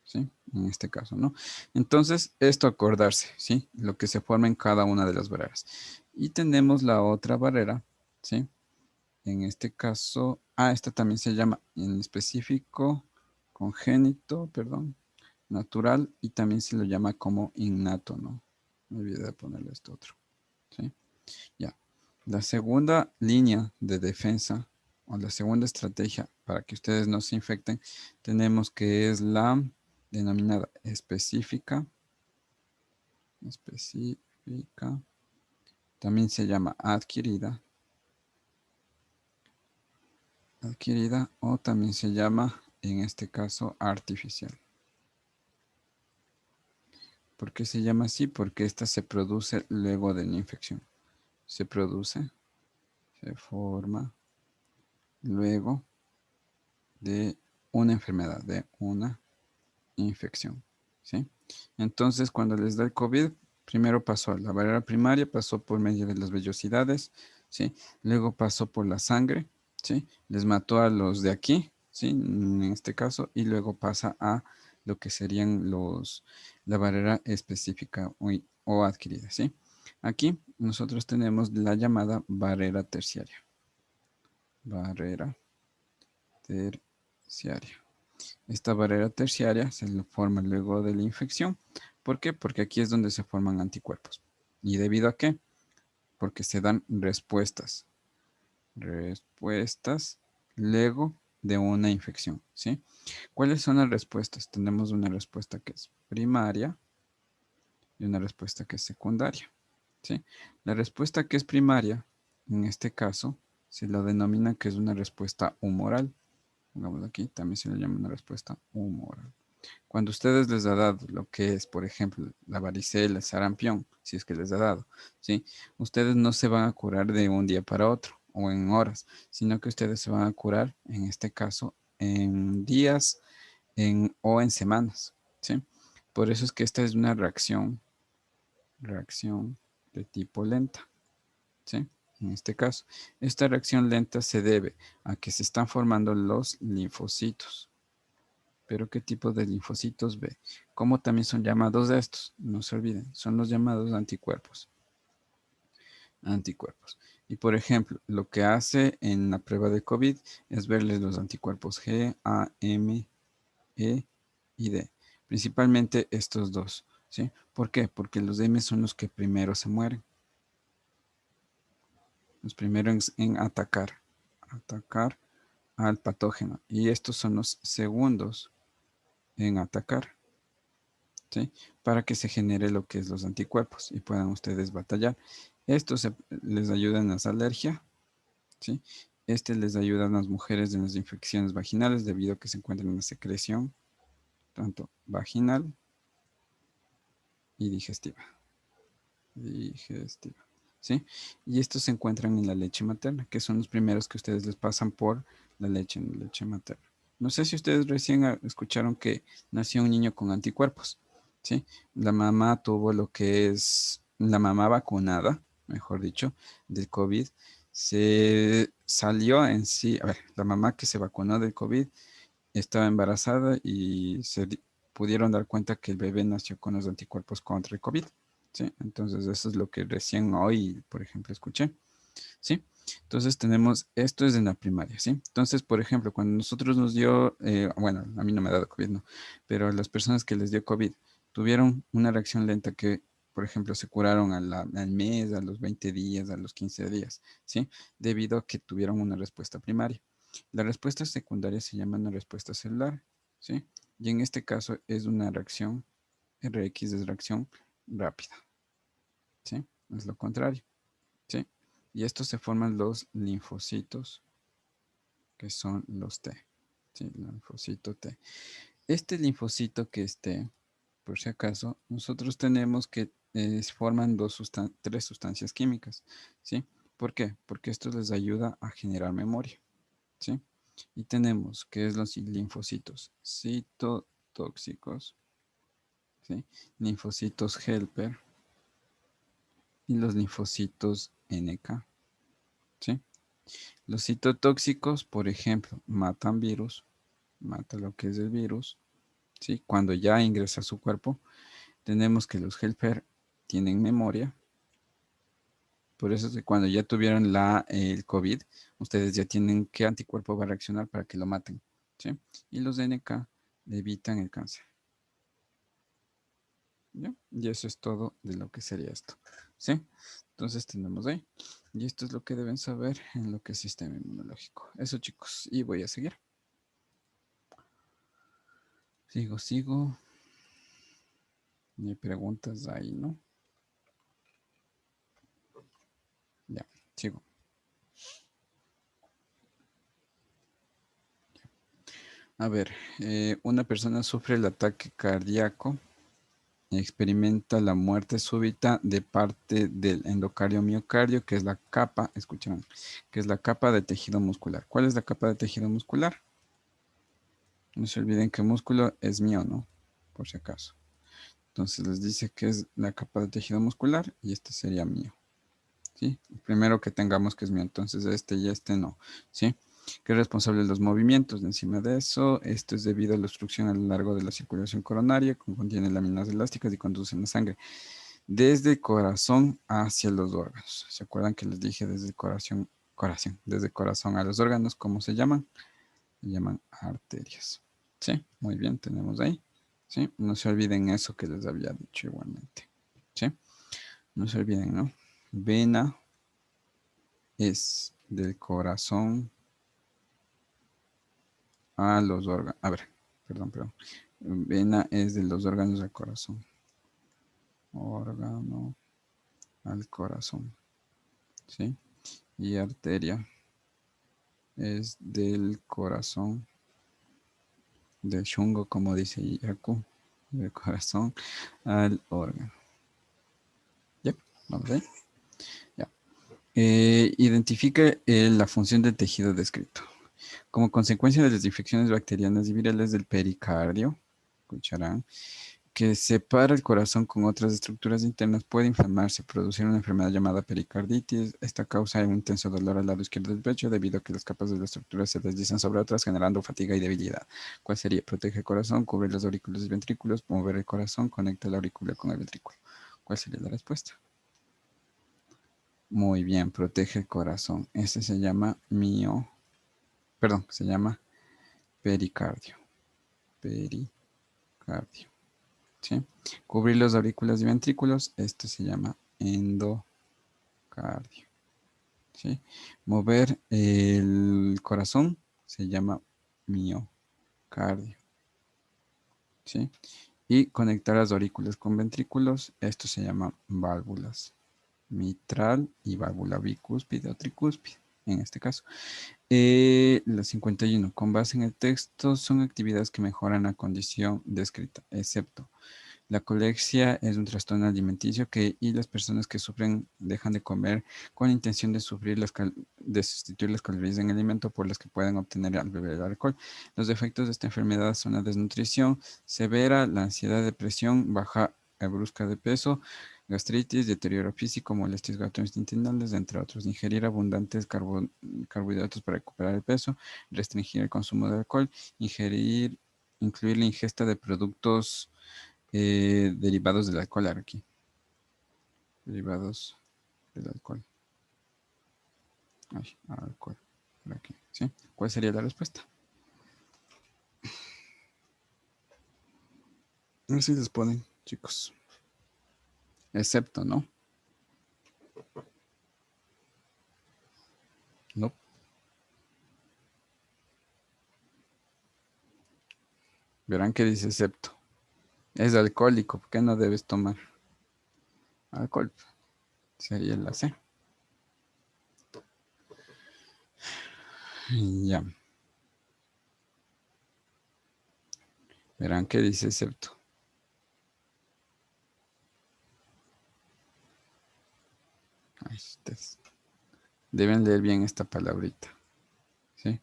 ¿sí? En este caso, ¿no? Entonces, esto acordarse, ¿sí? Lo que se forma en cada una de las barreras. Y tenemos la otra barrera, ¿sí? En este caso, esta también se llama en específico congénito, perdón, natural, y también se lo llama como innato, ¿no? Me olvidé de ponerle esto otro, ¿sí? Ya. La segunda línea de defensa o la segunda estrategia para que ustedes no se infecten, tenemos que es la denominada específica, también se llama adquirida, adquirida o también se llama, en este caso, artificial. ¿Por qué se llama así? Porque esta se produce luego de la infección. Se produce, se forma luego de una enfermedad, de una infección, ¿sí? Entonces, cuando les da el COVID, primero pasó la barrera primaria, pasó por medio de las vellosidades, ¿sí? Luego pasó por la sangre, ¿sí? Les mató a los de aquí, ¿sí? En este caso, y luego pasa a lo que serían la barrera específica o adquirida, ¿sí? Aquí nosotros tenemos la llamada barrera terciaria. Barrera terciaria. Esta barrera terciaria se le forma luego de la infección. ¿Por qué? Porque aquí es donde se forman anticuerpos. ¿Y debido a qué? Porque se dan respuestas. Respuestas luego de una infección, ¿sí? ¿Cuáles son las respuestas? Tenemos una respuesta que es primaria y una respuesta que es secundaria, ¿sí? La respuesta que es primaria, en este caso, se lo denomina que es una respuesta humoral. Pongámoslo aquí, también se le llama una respuesta humoral. Cuando ustedes les ha dado lo que es, por ejemplo, la varicela, el sarampión, si es que les ha dado, ¿sí? Ustedes no se van a curar de un día para otro o en horas, sino que ustedes se van a curar, en este caso, en días o en semanas, ¿sí? Por eso es que esta es una reacción de tipo lenta, ¿sí? En este caso, esta reacción lenta se debe a que se están formando los linfocitos. Pero ¿qué tipo de linfocitos B? ¿Cómo también son llamados estos? No se olviden, son los llamados anticuerpos. Anticuerpos. Y por ejemplo, lo que hace en la prueba de COVID es verles los anticuerpos G, A, M, E y D. Principalmente estos dos, ¿sí? ¿Por qué? Porque los M son los que primero se mueren. Los primeros en atacar al patógeno. Y estos son los segundos en atacar. ¿Sí? Para que se genere lo que es los anticuerpos y puedan ustedes batallar. Estos les ayudan en las alergias, ¿sí? Este les ayuda a las mujeres en las infecciones vaginales debido a que se encuentran en la secreción, tanto vaginal y digestiva. Digestiva, ¿sí? Y estos se encuentran en la leche materna, que son los primeros que ustedes les pasan por la leche materna. No sé si ustedes recién escucharon que nació un niño con anticuerpos, ¿sí? La mamá tuvo lo que es la mamá vacunada, mejor dicho, del COVID. Se salió en sí, a ver, la mamá que se vacunó del COVID estaba embarazada y pudieron dar cuenta que el bebé nació con los anticuerpos contra el COVID, ¿sí? Entonces eso es lo que recién hoy, por ejemplo, escuché, ¿sí? Entonces tenemos, esto es en la primaria, ¿sí? Entonces, por ejemplo, cuando nosotros nos dio, bueno, a mí no me ha dado COVID, no, pero las personas que les dio COVID tuvieron una reacción lenta que, por ejemplo, se curaron al mes, a los 20 días, a los 15 días, ¿sí? Debido a que tuvieron una respuesta primaria. La respuesta secundaria se llama una respuesta celular, ¿sí? Y en este caso es una reacción, RX es reacción rápida, ¿sí? Es lo contrario. ¿Sí? Y estos se forman los linfocitos, que son los T. ¿Sí? Linfocito T. Este linfocito que es T, por si acaso, nosotros tenemos que forman tres sustancias químicas. ¿Sí? ¿Por qué? Porque esto les ayuda a generar memoria. ¿Sí? Y tenemos que es los linfocitos citotóxicos, ¿sí? Linfocitos helper y los linfocitos NK. ¿Sí? Los citotóxicos, por ejemplo, matan virus, mata lo que es el virus, ¿sí? Cuando ya ingresa a su cuerpo, tenemos que los helper tienen memoria, por eso es que cuando ya tuvieron el COVID, ustedes ya tienen qué anticuerpo va a reaccionar para que lo maten, ¿sí? Y los NK evitan el cáncer, ¿ya? Y eso es todo de lo que sería esto, ¿sí? Entonces tenemos ahí. Y esto es lo que deben saber en lo que es sistema inmunológico. Eso, chicos, y voy a seguir. Sigo. Ni preguntas ahí, ¿no? Ya, sigo. A ver, una persona sufre el ataque cardíaco y experimenta la muerte súbita de parte del endocardio miocardio, que es la capa, escuchan, que es la capa de tejido muscular. ¿Cuál es la capa de tejido muscular? No se olviden que músculo es mío, ¿no? Por si acaso. Entonces les dice que es la capa de tejido muscular y este sería mío. ¿Sí? El primero que tengamos que es mío, entonces este y este no, ¿sí? Que es responsable de los movimientos. De encima de eso, esto es debido a la obstrucción a lo largo de la circulación coronaria, que contiene láminas elásticas y conducen la sangre desde el corazón hacia los órganos. ¿Se acuerdan que les dije desde el desde el corazón a los órganos, ¿cómo se llaman? Se llaman arterias. ¿Sí? Muy bien, tenemos ahí. ¿Sí? No se olviden eso que les había dicho igualmente. ¿Sí? No se olviden, ¿no? Vena es del corazón a los órganos. A ver, perdón. Vena es de los órganos del corazón. Órgano al corazón. ¿Sí? Y arteria es del corazón del chungo, como dice Yaku, del corazón al órgano. ¿Ya? ¿Vamos ahí? Ya. Identifica la función del tejido descrito. Como consecuencia de las infecciones bacterianas y virales del pericardio, escucharán, que separa el corazón con otras estructuras internas, puede inflamarse, producir una enfermedad llamada pericarditis. Esta causa un intenso dolor al lado izquierdo del pecho debido a que las capas de la estructura se deslizan sobre otras, generando fatiga y debilidad. ¿Cuál sería? Protege el corazón, cubre los aurículos y ventrículos, mover el corazón, conecta la aurícula con el ventrículo. ¿Cuál sería la respuesta? Muy bien, protege el corazón. Ese se llama se llama pericardio. Pericardio. ¿Sí? Cubrir los aurículos y ventrículos, esto se llama endocardio. ¿Sí? Mover el corazón se llama miocardio. ¿Sí? Y conectar las aurículas con ventrículos, esto se llama válvulas mitral y válvula bicúspide o tricúspide, en este caso. La 51. Con base en el texto, son actividades que mejoran la condición descrita, excepto la colexia es un trastorno alimenticio y las personas que sufren dejan de comer con la intención de sustituir las calorías en alimento por las que pueden obtener al beber el alcohol. Los efectos de esta enfermedad son la desnutrición severa, la ansiedad, depresión, baja brusca de peso, gastritis, deterioro físico, molestias gastrointestinales, entre otros. Ingerir abundantes carbohidratos para recuperar el peso, restringir el consumo de alcohol, incluir la ingesta de productos derivados del alcohol aquí. Derivados del alcohol. Ay, alcohol. Por aquí. ¿Sí? ¿Cuál sería la respuesta? Así les ponen, chicos. Excepto, ¿no? No. Verán que dice excepto. Es alcohólico. ¿Por qué no debes tomar alcohol? Sería la C. Ya. Verán que dice excepto. Ay, ustedes deben leer bien esta palabrita. ¿Sí?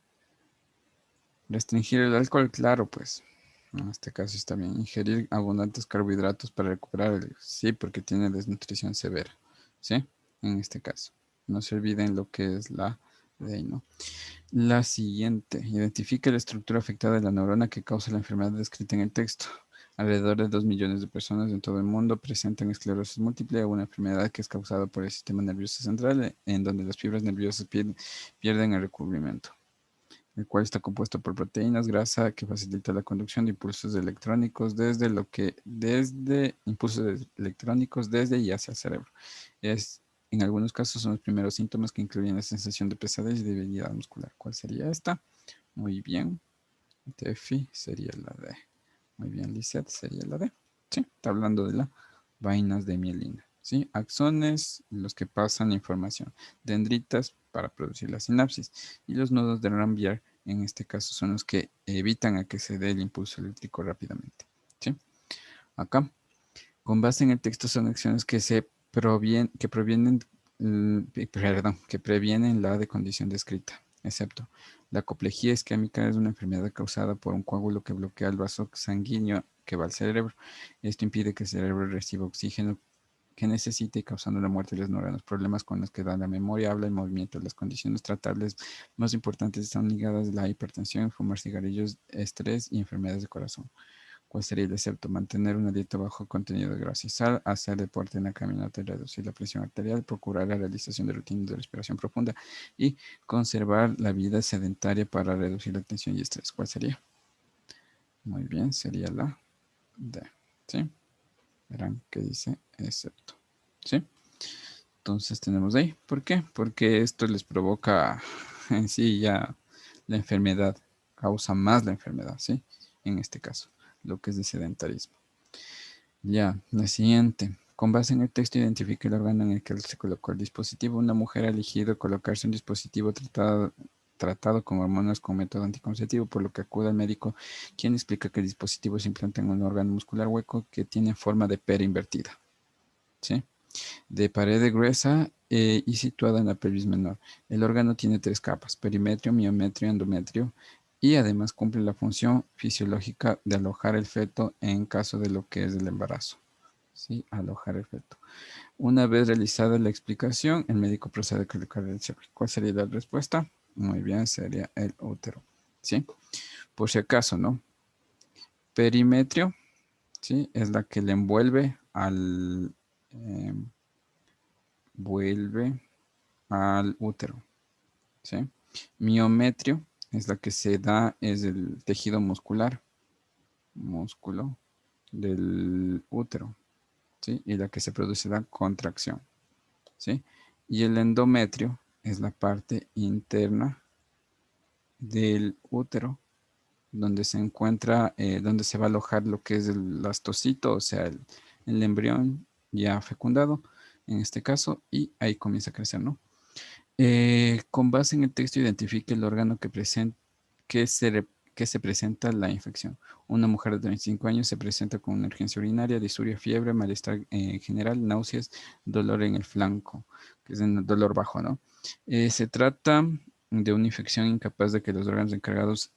Restringir el alcohol, claro, pues. En este caso está bien. Ingerir abundantes carbohidratos para recuperar sí, porque tiene desnutrición severa. ¿Sí? En este caso. No se olviden lo que es la de ahí, ¿no? La siguiente. Identifica la estructura afectada de la neurona que causa la enfermedad descrita en el texto. Alrededor de 2 millones de personas en todo el mundo presentan esclerosis múltiple, una enfermedad que es causada por el sistema nervioso central, en donde las fibras nerviosas pierden el recubrimiento, el cual está compuesto por proteínas, grasa que facilita la conducción de impulsos electrónicos desde impulsos electrónicos desde y hacia el cerebro. En algunos casos son los primeros síntomas que incluyen la sensación de pesadez y debilidad muscular. ¿Cuál sería esta? Muy bien. Tefi sería la D. Muy bien, Lisette sería la D. Sí, está hablando de las vainas de mielina. ¿Sí? Axones, los que pasan información. Dendritas para producir la sinapsis. Y los nodos de Rambier En este caso son los que evitan a que se dé el impulso eléctrico rápidamente. ¿Sí? Acá, con base en el texto son acciones que previenen la decondición descrita, excepto la apoplejía isquémica es una enfermedad causada por un coágulo que bloquea el vaso sanguíneo que va al cerebro. Esto impide que el cerebro reciba oxígeno que necesite, causando la muerte de los neuronas. Problemas con los que da la memoria, habla y movimiento. Las condiciones tratables más importantes están ligadas a la hipertensión, fumar cigarrillos, estrés y enfermedades de corazón. ¿Cuál sería el excepto? Mantener una dieta bajo contenido de grasa y sal, hacer deporte en la caminata y reducir la presión arterial, procurar la realización de rutinas de respiración profunda y conservar la vida sedentaria para reducir la tensión y estrés. ¿Cuál sería? Muy bien, sería la D. ¿Sí? Verán que dice excepto. ¿Sí? Entonces tenemos ahí. ¿Por qué? Porque esto les provoca en sí ya la enfermedad, causa más la enfermedad, ¿sí? En este caso, lo que es de sedentarismo. Ya, la siguiente. Con base en el texto, identifique el órgano en el que se colocó el dispositivo. Una mujer ha elegido colocarse un dispositivo tratado con hormonas con método anticonceptivo, por lo que acude al médico, quien explica que el dispositivo se implanta en un órgano muscular hueco que tiene forma de pera invertida, ¿sí? De pared gruesa y situada en la pelvis menor. El órgano tiene tres capas: perimetrio, miometrio y endometrio, y además cumple la función fisiológica de alojar el feto en caso de lo que es el embarazo. ¿Sí? Alojar el feto. Una vez realizada la explicación, el médico procede a colocar el cervijo. ¿Cuál sería la respuesta? Muy bien, sería el útero. ¿Sí? Por si acaso, ¿no? Perimetrio, ¿sí? Es la que le eh, vuelve al útero, ¿sí? Miometrio es la que se da, es el tejido muscular, músculo del útero, ¿sí? Y la que se produce la contracción, ¿sí? Y el endometrio es la parte interna del útero, donde se encuentra, donde se va a alojar lo que es el astocito, o sea, el embrión ya fecundado, en este caso, y ahí comienza a crecer, ¿no? Con base en el texto, identifique el órgano que se, re- que se presenta la infección. Una mujer de 35 años se presenta con una urgencia urinaria, disuria, fiebre, malestar general, náuseas, dolor en el flanco, que es el dolor bajo, ¿no? Se trata de una infección incapaz de que los órganos encargados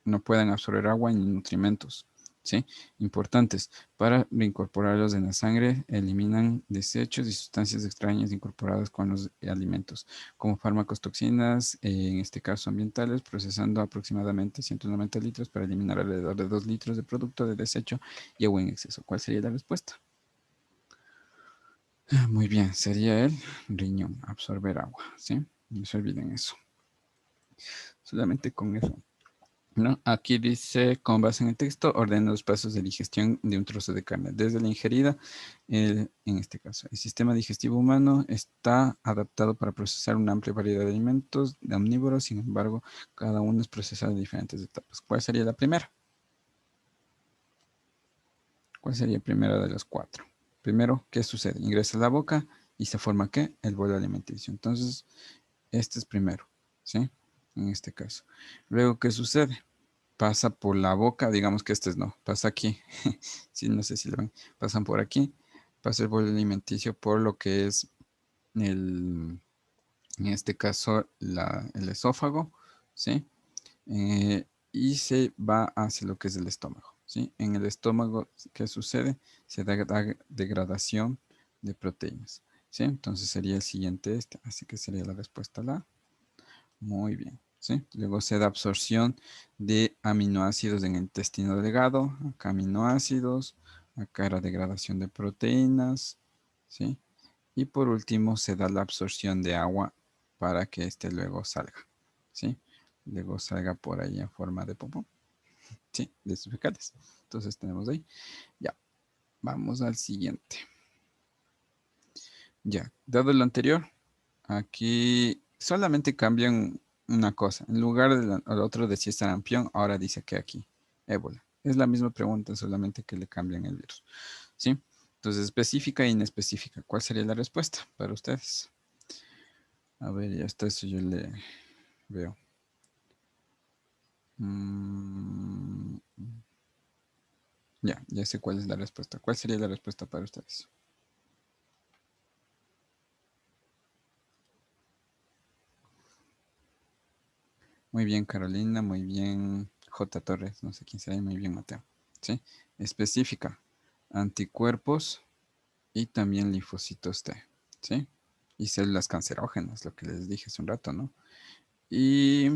no puedan absorber agua ni nutrimentos, ¿sí? Importantes. Para reincorporarlos en la sangre, eliminan desechos y sustancias extrañas incorporadas con los alimentos, como fármacos, toxinas, en este caso ambientales, procesando aproximadamente 190 litros para eliminar alrededor de 2 litros de producto de desecho y agua en exceso. ¿Cuál sería la respuesta? Muy bien, sería el riñón, absorber agua, ¿sí? No se olviden eso. Solamente con eso. ¿No? Aquí dice, con base en el texto, ordena los pasos de digestión de un trozo de carne. Desde la ingerida, en este caso, el sistema digestivo humano está adaptado para procesar una amplia variedad de alimentos de omnívoros, sin embargo, cada uno es procesado en diferentes etapas. ¿Cuál sería la primera? ¿Cuál sería la primera de las cuatro? Primero, ¿qué sucede? Ingresa a la boca y se forma ¿qué? El bolo alimenticio. Entonces, este es primero, ¿sí? En este caso. Luego, ¿qué sucede? Pasa por la boca, digamos que este es no, pasa aquí. Sí, no sé si lo ven. Pasan por aquí, pasa el bolo alimenticio por lo que es el, en este caso, el esófago, ¿sí? Y se va hacia lo que es el estómago, ¿sí? En el estómago, ¿qué sucede? Se da degradación de proteínas, ¿sí? Entonces sería el siguiente este, así que sería la respuesta a la. Muy bien, ¿sí? Luego se da absorción de aminoácidos en el intestino delgado, acá aminoácidos, acá era degradación de proteínas, ¿sí? Y por último se da la absorción de agua para que este luego salga, ¿sí? Luego salga por ahí en forma de popó, ¿sí? De sus fecales. Entonces tenemos ahí. Ya, vamos al siguiente. Ya, dado lo anterior, aquí solamente cambian una cosa. En lugar del otro decía sarampión, ahora dice que aquí, ébola. Es la misma pregunta, solamente que le cambian el virus. ¿Sí? Entonces, específica e inespecífica. ¿Cuál sería la respuesta para ustedes? A ver, ya está, eso yo le veo. Mm, ya sé cuál es la respuesta. ¿Cuál sería la respuesta para ustedes? Muy bien, Carolina, muy bien, J. Torres, no sé quién sea, muy bien, Mateo. ¿Sí? Específica, anticuerpos y también linfocitos T. ¿Sí? Y células cancerógenas, lo que les dije hace un rato, ¿no? Y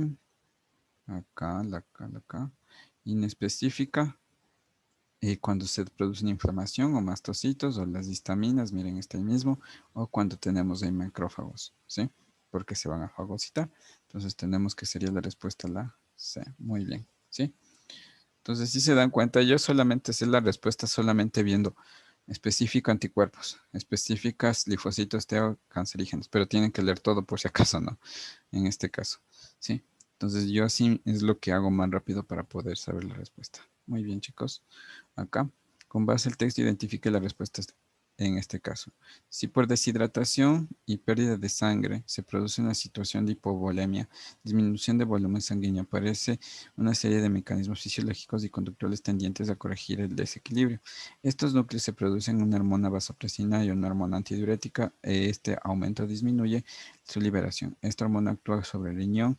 acá, inespecífica, cuando se produce una inflamación o mastocitos o las histaminas, miren este mismo, o cuando tenemos ahí macrófagos, ¿sí? Porque se van a fagocitar. Entonces tenemos que sería la respuesta la C. Muy bien, ¿sí? Entonces, si se dan cuenta, yo solamente sé la respuesta solamente viendo específico anticuerpos, específicas linfocitos T cancerígenos, pero tienen que leer todo por si acaso, ¿no? En este caso, ¿sí? Entonces, yo así es lo que hago más rápido para poder saber la respuesta. Muy bien, chicos. Acá, con base al texto, identifique la respuesta en este caso. Si por deshidratación y pérdida de sangre se produce una situación de hipovolemia, disminución de volumen sanguíneo, aparece una serie de mecanismos fisiológicos y conductuales tendientes a corregir el desequilibrio. Estos núcleos se producen una hormona vasopresina y una hormona antidiurética. Este aumento disminuye su liberación. Esta hormona actúa sobre el riñón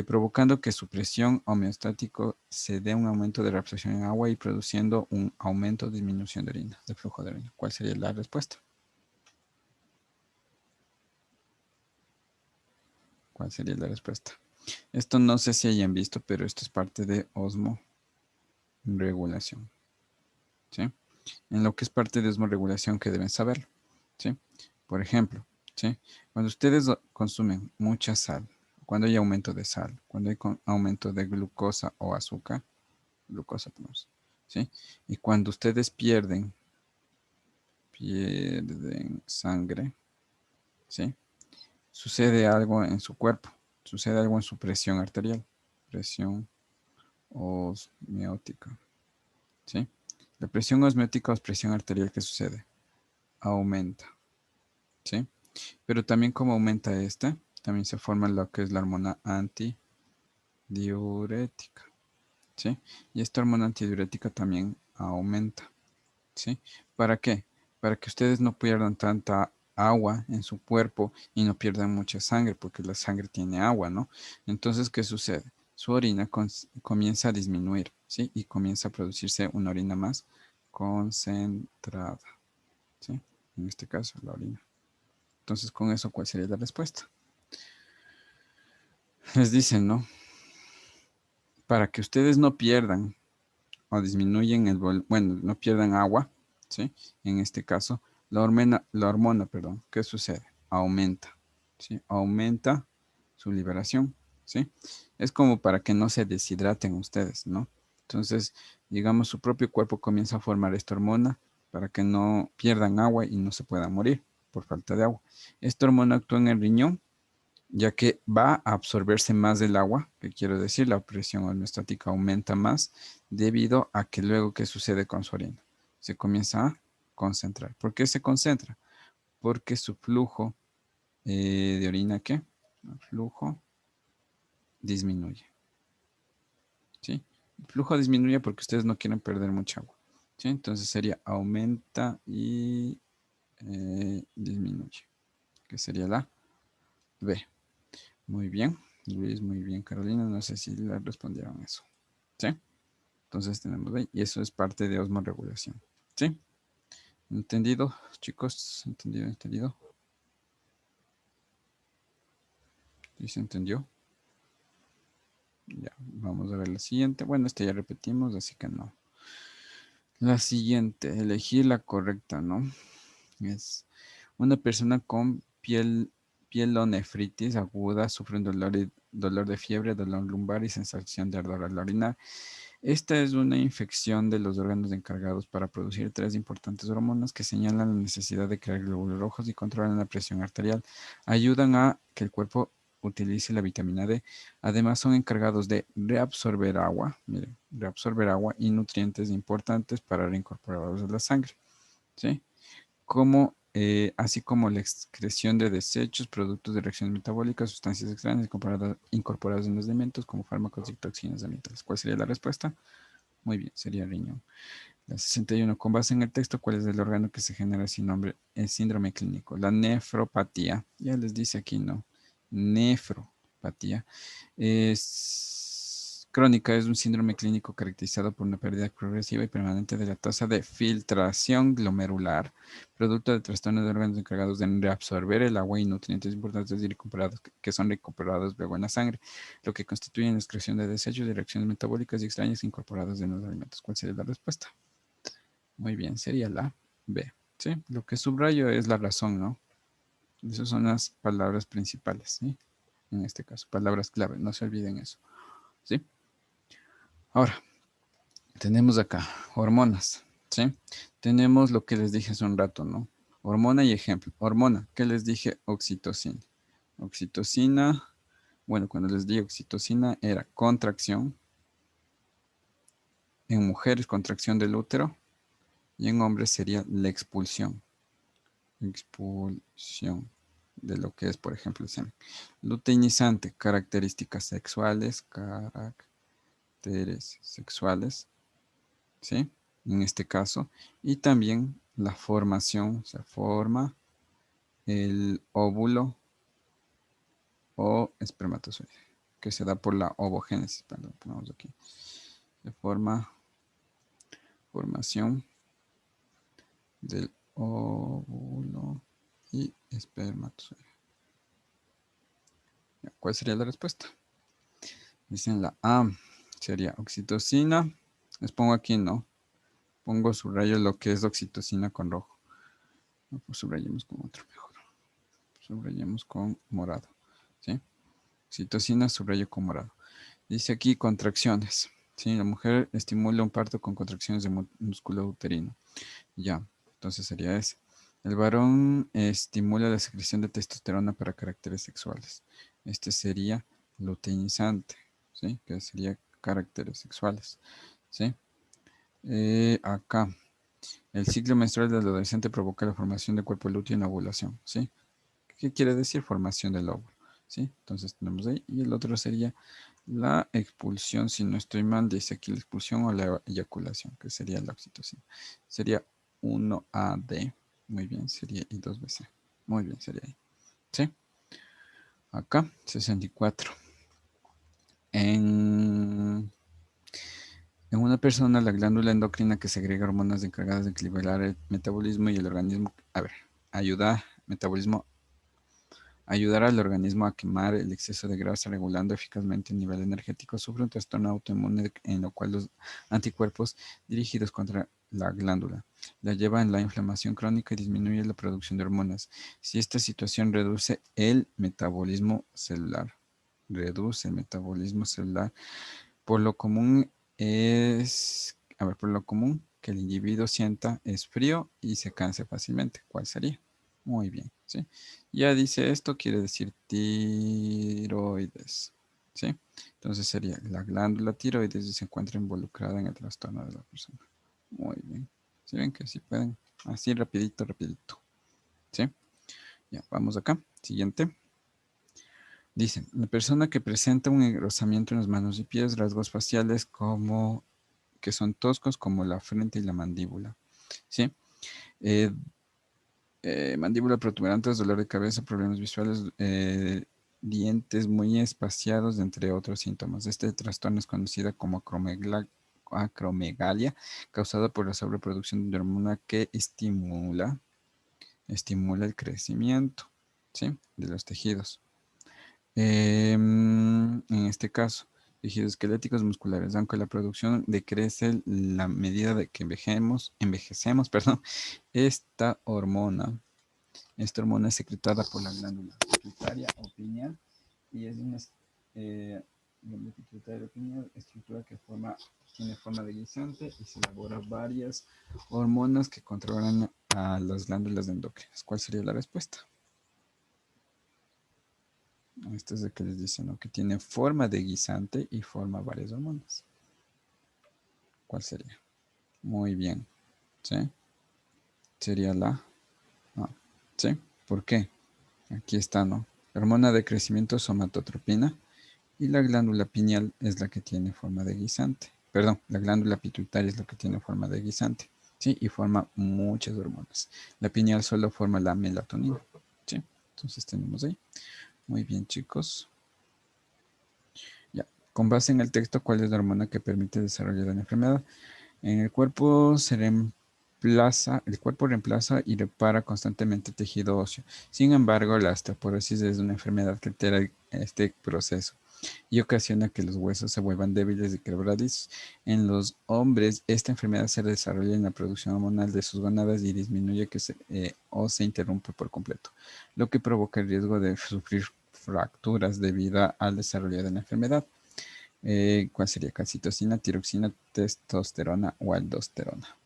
provocando que su presión homeostático se dé un aumento de reabsorción en agua y produciendo un aumento o disminución de orina, de flujo de orina. ¿Cuál sería la respuesta? ¿Cuál sería la respuesta? Esto no sé si hayan visto, pero esto es parte de osmoregulación, ¿sí? En lo que es parte de osmoregulación que deben saber, ¿sí? Por ejemplo, ¿sí? Cuando ustedes consumen mucha sal, cuando hay aumento de sal, cuando hay aumento de glucosa o azúcar, glucosa tenemos, ¿sí? Y cuando ustedes pierden sangre, ¿sí? Sucede algo en su cuerpo, sucede algo en su presión arterial, presión osmiótica, ¿sí? La presión osmiótica o presión arterial, ¿qué sucede? Aumenta, ¿sí? Pero también como aumenta esta, también se forma lo que es la hormona antidiurética, ¿sí? Y esta hormona antidiurética también aumenta, ¿sí? ¿Para qué? Para que ustedes no pierdan tanta agua en su cuerpo y no pierdan mucha sangre, porque la sangre tiene agua, ¿no? Entonces, ¿qué sucede? Su orina comienza a disminuir, ¿sí? Y comienza a producirse una orina más concentrada, ¿sí? En este caso, la orina. Entonces, con eso, ¿cuál sería la respuesta? Les dicen, ¿no? Para que ustedes no pierdan o disminuyen el bueno, no pierdan agua, ¿sí? En este caso, perdón, ¿qué sucede? Aumenta, ¿sí? Aumenta su liberación, ¿sí? Es como para que no se deshidraten ustedes, ¿no? Entonces, digamos, su propio cuerpo comienza a formar esta hormona para que no pierdan agua y no se puedan morir por falta de agua. Esta hormona actúa en el riñón ya que va a absorberse más del agua, que quiero decir, la presión homeostática aumenta más debido a que luego, ¿qué sucede con su orina? Se comienza a concentrar. ¿Por qué se concentra? Porque su flujo de orina, ¿qué? El flujo disminuye, ¿sí? El flujo disminuye porque ustedes no quieren perder mucha agua, ¿sí? Entonces sería aumenta y disminuye, que sería la B. Muy bien, Luis, muy bien, Carolina. No sé si le respondieron eso. ¿Sí? Entonces tenemos B y eso es parte de osmorregulación. ¿Sí? ¿Entendido, chicos? ¿Entendido? ¿Entendido? ¿Sí se entendió? Ya, vamos a ver la siguiente. Bueno, esta ya repetimos, así que no. La siguiente, elegir la correcta, ¿no? Es una persona con pielonefritis aguda, sufre un dolor de fiebre, dolor lumbar y sensación de ardor al orinar. Esta es una infección de los órganos encargados para producir tres importantes hormonas que señalan la necesidad de crear glóbulos rojos y controlan la presión arterial. Ayudan a que el cuerpo utilice la vitamina D. Además, son encargados de reabsorber agua, miren, reabsorber agua y nutrientes importantes para reincorporarlos a la sangre. ¿Sí? ¿Cómo así como la excreción de desechos, productos de reacciones metabólicas, sustancias extrañas incorporadas en los alimentos como fármacos y toxinas ambientales. ¿Cuál sería la respuesta? Muy bien, sería riñón. La 61. Con base en el texto, ¿cuál es el órgano que se genera sin nombre? El síndrome clínico. La nefropatía. Ya les dice aquí, ¿no? Nefropatía. Es crónica, es un síndrome clínico caracterizado por una pérdida progresiva y permanente de la tasa de filtración glomerular, producto de trastornos de órganos encargados de reabsorber el agua y nutrientes importantes y recuperados, que son recuperados luego en la sangre, lo que constituye la excreción de desechos y reacciones metabólicas y extrañas incorporadas en los alimentos. ¿Cuál sería la respuesta? Muy bien, sería la B. ¿Sí? Lo que subrayo es la razón, ¿no? Esas son las palabras principales, ¿sí? En este caso, palabras clave, no se olviden eso, ¿sí? Ahora, tenemos acá hormonas, ¿sí? Tenemos lo que les dije hace un rato, ¿no? Hormona y ejemplo. Hormona, ¿qué les dije? Oxitocina. Oxitocina, bueno, cuando les di oxitocina era contracción. En mujeres, contracción del útero. Y en hombres sería la expulsión. Expulsión de lo que es, por ejemplo, el semen. Luteinizante, características sexuales, caracteres sexuales, ¿sí? En este caso. Y también la formación, se forma el óvulo o espermatozoide, que se da por la ovogénesis, perdón, ponemos aquí. Se forma formación del óvulo y espermatozoide. ¿Cuál sería la respuesta? Dicen la A, sería oxitocina. Les pongo aquí, ¿no? Pongo subrayo lo que es oxitocina con rojo. No, pues subrayemos con otro mejor. Subrayemos con morado, ¿sí? Oxitocina, subrayo con morado. Dice aquí contracciones, ¿sí? La mujer estimula un parto con contracciones de músculo uterino. Ya, entonces sería ese. El varón estimula la secreción de testosterona para caracteres sexuales. Este sería luteinizante, ¿sí? Que sería caracteres sexuales, ¿sí? Acá, el ciclo menstrual del adolescente provoca la formación de cuerpo lúteo en la ovulación, ¿sí? ¿Qué quiere decir formación del óvulo? ¿Sí? Entonces tenemos ahí. Y el otro sería la expulsión, si no estoy mal, dice aquí la expulsión o la eyaculación, que sería la oxitocina. Sería 1AD. Muy bien, sería y 2BC. Muy bien, sería ahí. ¿Sí? Acá, 64. En, en una persona, la glándula endocrina que segrega hormonas encargadas de equilibrar el metabolismo y el organismo, a ver, ayuda, metabolismo ayudar al organismo a quemar el exceso de grasa regulando eficazmente el nivel energético, sufre un trastorno autoinmune en lo cual los anticuerpos dirigidos contra la glándula la llevan a la inflamación crónica y disminuye la producción de hormonas. Si esta situación reduce el metabolismo celular, por lo común por lo común que el individuo sienta es frío y se canse fácilmente. ¿Cuál sería? Muy bien, ¿sí? Ya dice esto, quiere decir tiroides, ¿sí? Entonces sería la glándula tiroides y se encuentra involucrada en el trastorno de la persona. Muy bien. ¿Sí ven que sí pueden? Así rapidito, rapidito, ¿sí? Ya, vamos acá. Siguiente. Dicen, la persona que presenta un engrosamiento en las manos y pies, rasgos faciales como que son toscos como la frente y la mandíbula, ¿sí? Eh, mandíbula protuberante, dolor de cabeza, problemas visuales, dientes muy espaciados, entre otros síntomas. Este trastorno es conocida como acromegalia, causada por la sobreproducción de hormona que estimula el crecimiento, ¿sí? De los tejidos. En este caso, tejidos esqueléticos musculares, aunque la producción decrece la medida de que envejecemos, perdón, esta hormona, esta hormona es secretada por la glándula pituitaria o pineal y es una glándula pituitaria o pineal, estructura que tiene forma de guisante y se elabora varias hormonas que controlan a las glándulas endocrinas. ¿Cuál sería la respuesta? Esto es de que les dicen, ¿no? Que tiene forma de guisante y forma varias hormonas. ¿Cuál sería? Muy bien. ¿Sí? Sería la A. ¿Sí? ¿Por qué? Aquí está, ¿no? La hormona de crecimiento somatotropina y la glándula pineal es la que tiene forma de guisante. Perdón, la glándula pituitaria es la que tiene forma de guisante. ¿Sí? Y forma muchas hormonas. La pineal solo forma la melatonina. ¿Sí? Entonces tenemos ahí. Muy bien, chicos. Ya. Con base en el texto, ¿cuál es la hormona que permite el desarrollo de la enfermedad? En el cuerpo el cuerpo reemplaza y repara constantemente el tejido óseo. Sin embargo, la osteoporosis es una enfermedad que altera este proceso y ocasiona que los huesos se vuelvan débiles y quebradizos. En los hombres, esta enfermedad se desarrolla en la producción hormonal de sus gónadas y disminuye o se interrumpe por completo, lo que provoca el riesgo de sufrir fracturas debido al desarrollo de la enfermedad. ¿Cuál sería? Calcitocina, tiroxina, testosterona o aldosterona.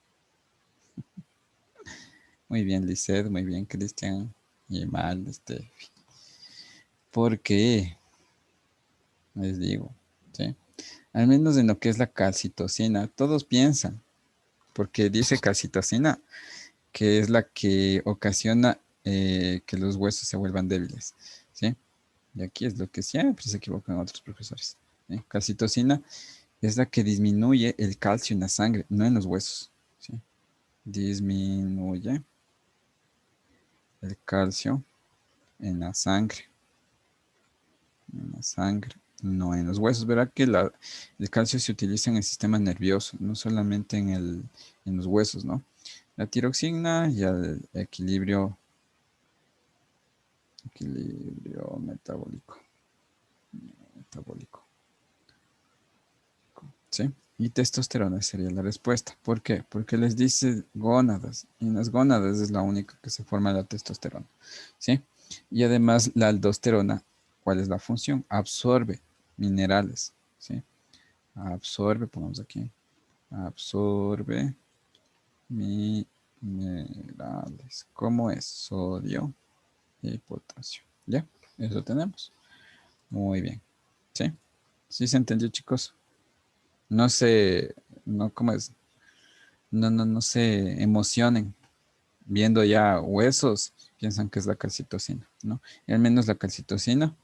Muy bien, Lisset, muy bien, Cristian. Y mal, ¿por qué? Les digo, ¿sí? Al menos en lo que es la calcitocina, todos piensan, porque dice calcitocina, que es la que ocasiona que los huesos se vuelvan débiles, ¿sí? Y aquí es lo que siempre se equivocan otros profesores. ¿Sí? Calcitocina es la que disminuye el calcio en la sangre, no en los huesos, ¿sí? Disminuye el calcio en la sangre, no en los huesos. Verá que el calcio se utiliza en el sistema nervioso, no solamente en los huesos, ¿no? La tiroxina y el equilibrio metabólico, ¿sí? Y testosterona sería la respuesta. ¿Por qué? Porque les dice gónadas. Y en las gónadas es la única que se forma la testosterona. ¿Sí? Y además la aldosterona, ¿cuál es la función? Absorbe minerales. ¿Sí? Absorbe, pongamos aquí. Absorbe minerales. ¿Cómo es? Sodio y potasio. ¿Ya? Eso tenemos. Muy bien. ¿Sí? ¿Sí se entendió, chicos? No se, no, ¿cómo es? No se emocionen viendo ya huesos, piensan que es la calcitocina, ¿no? Y al menos la calcitocina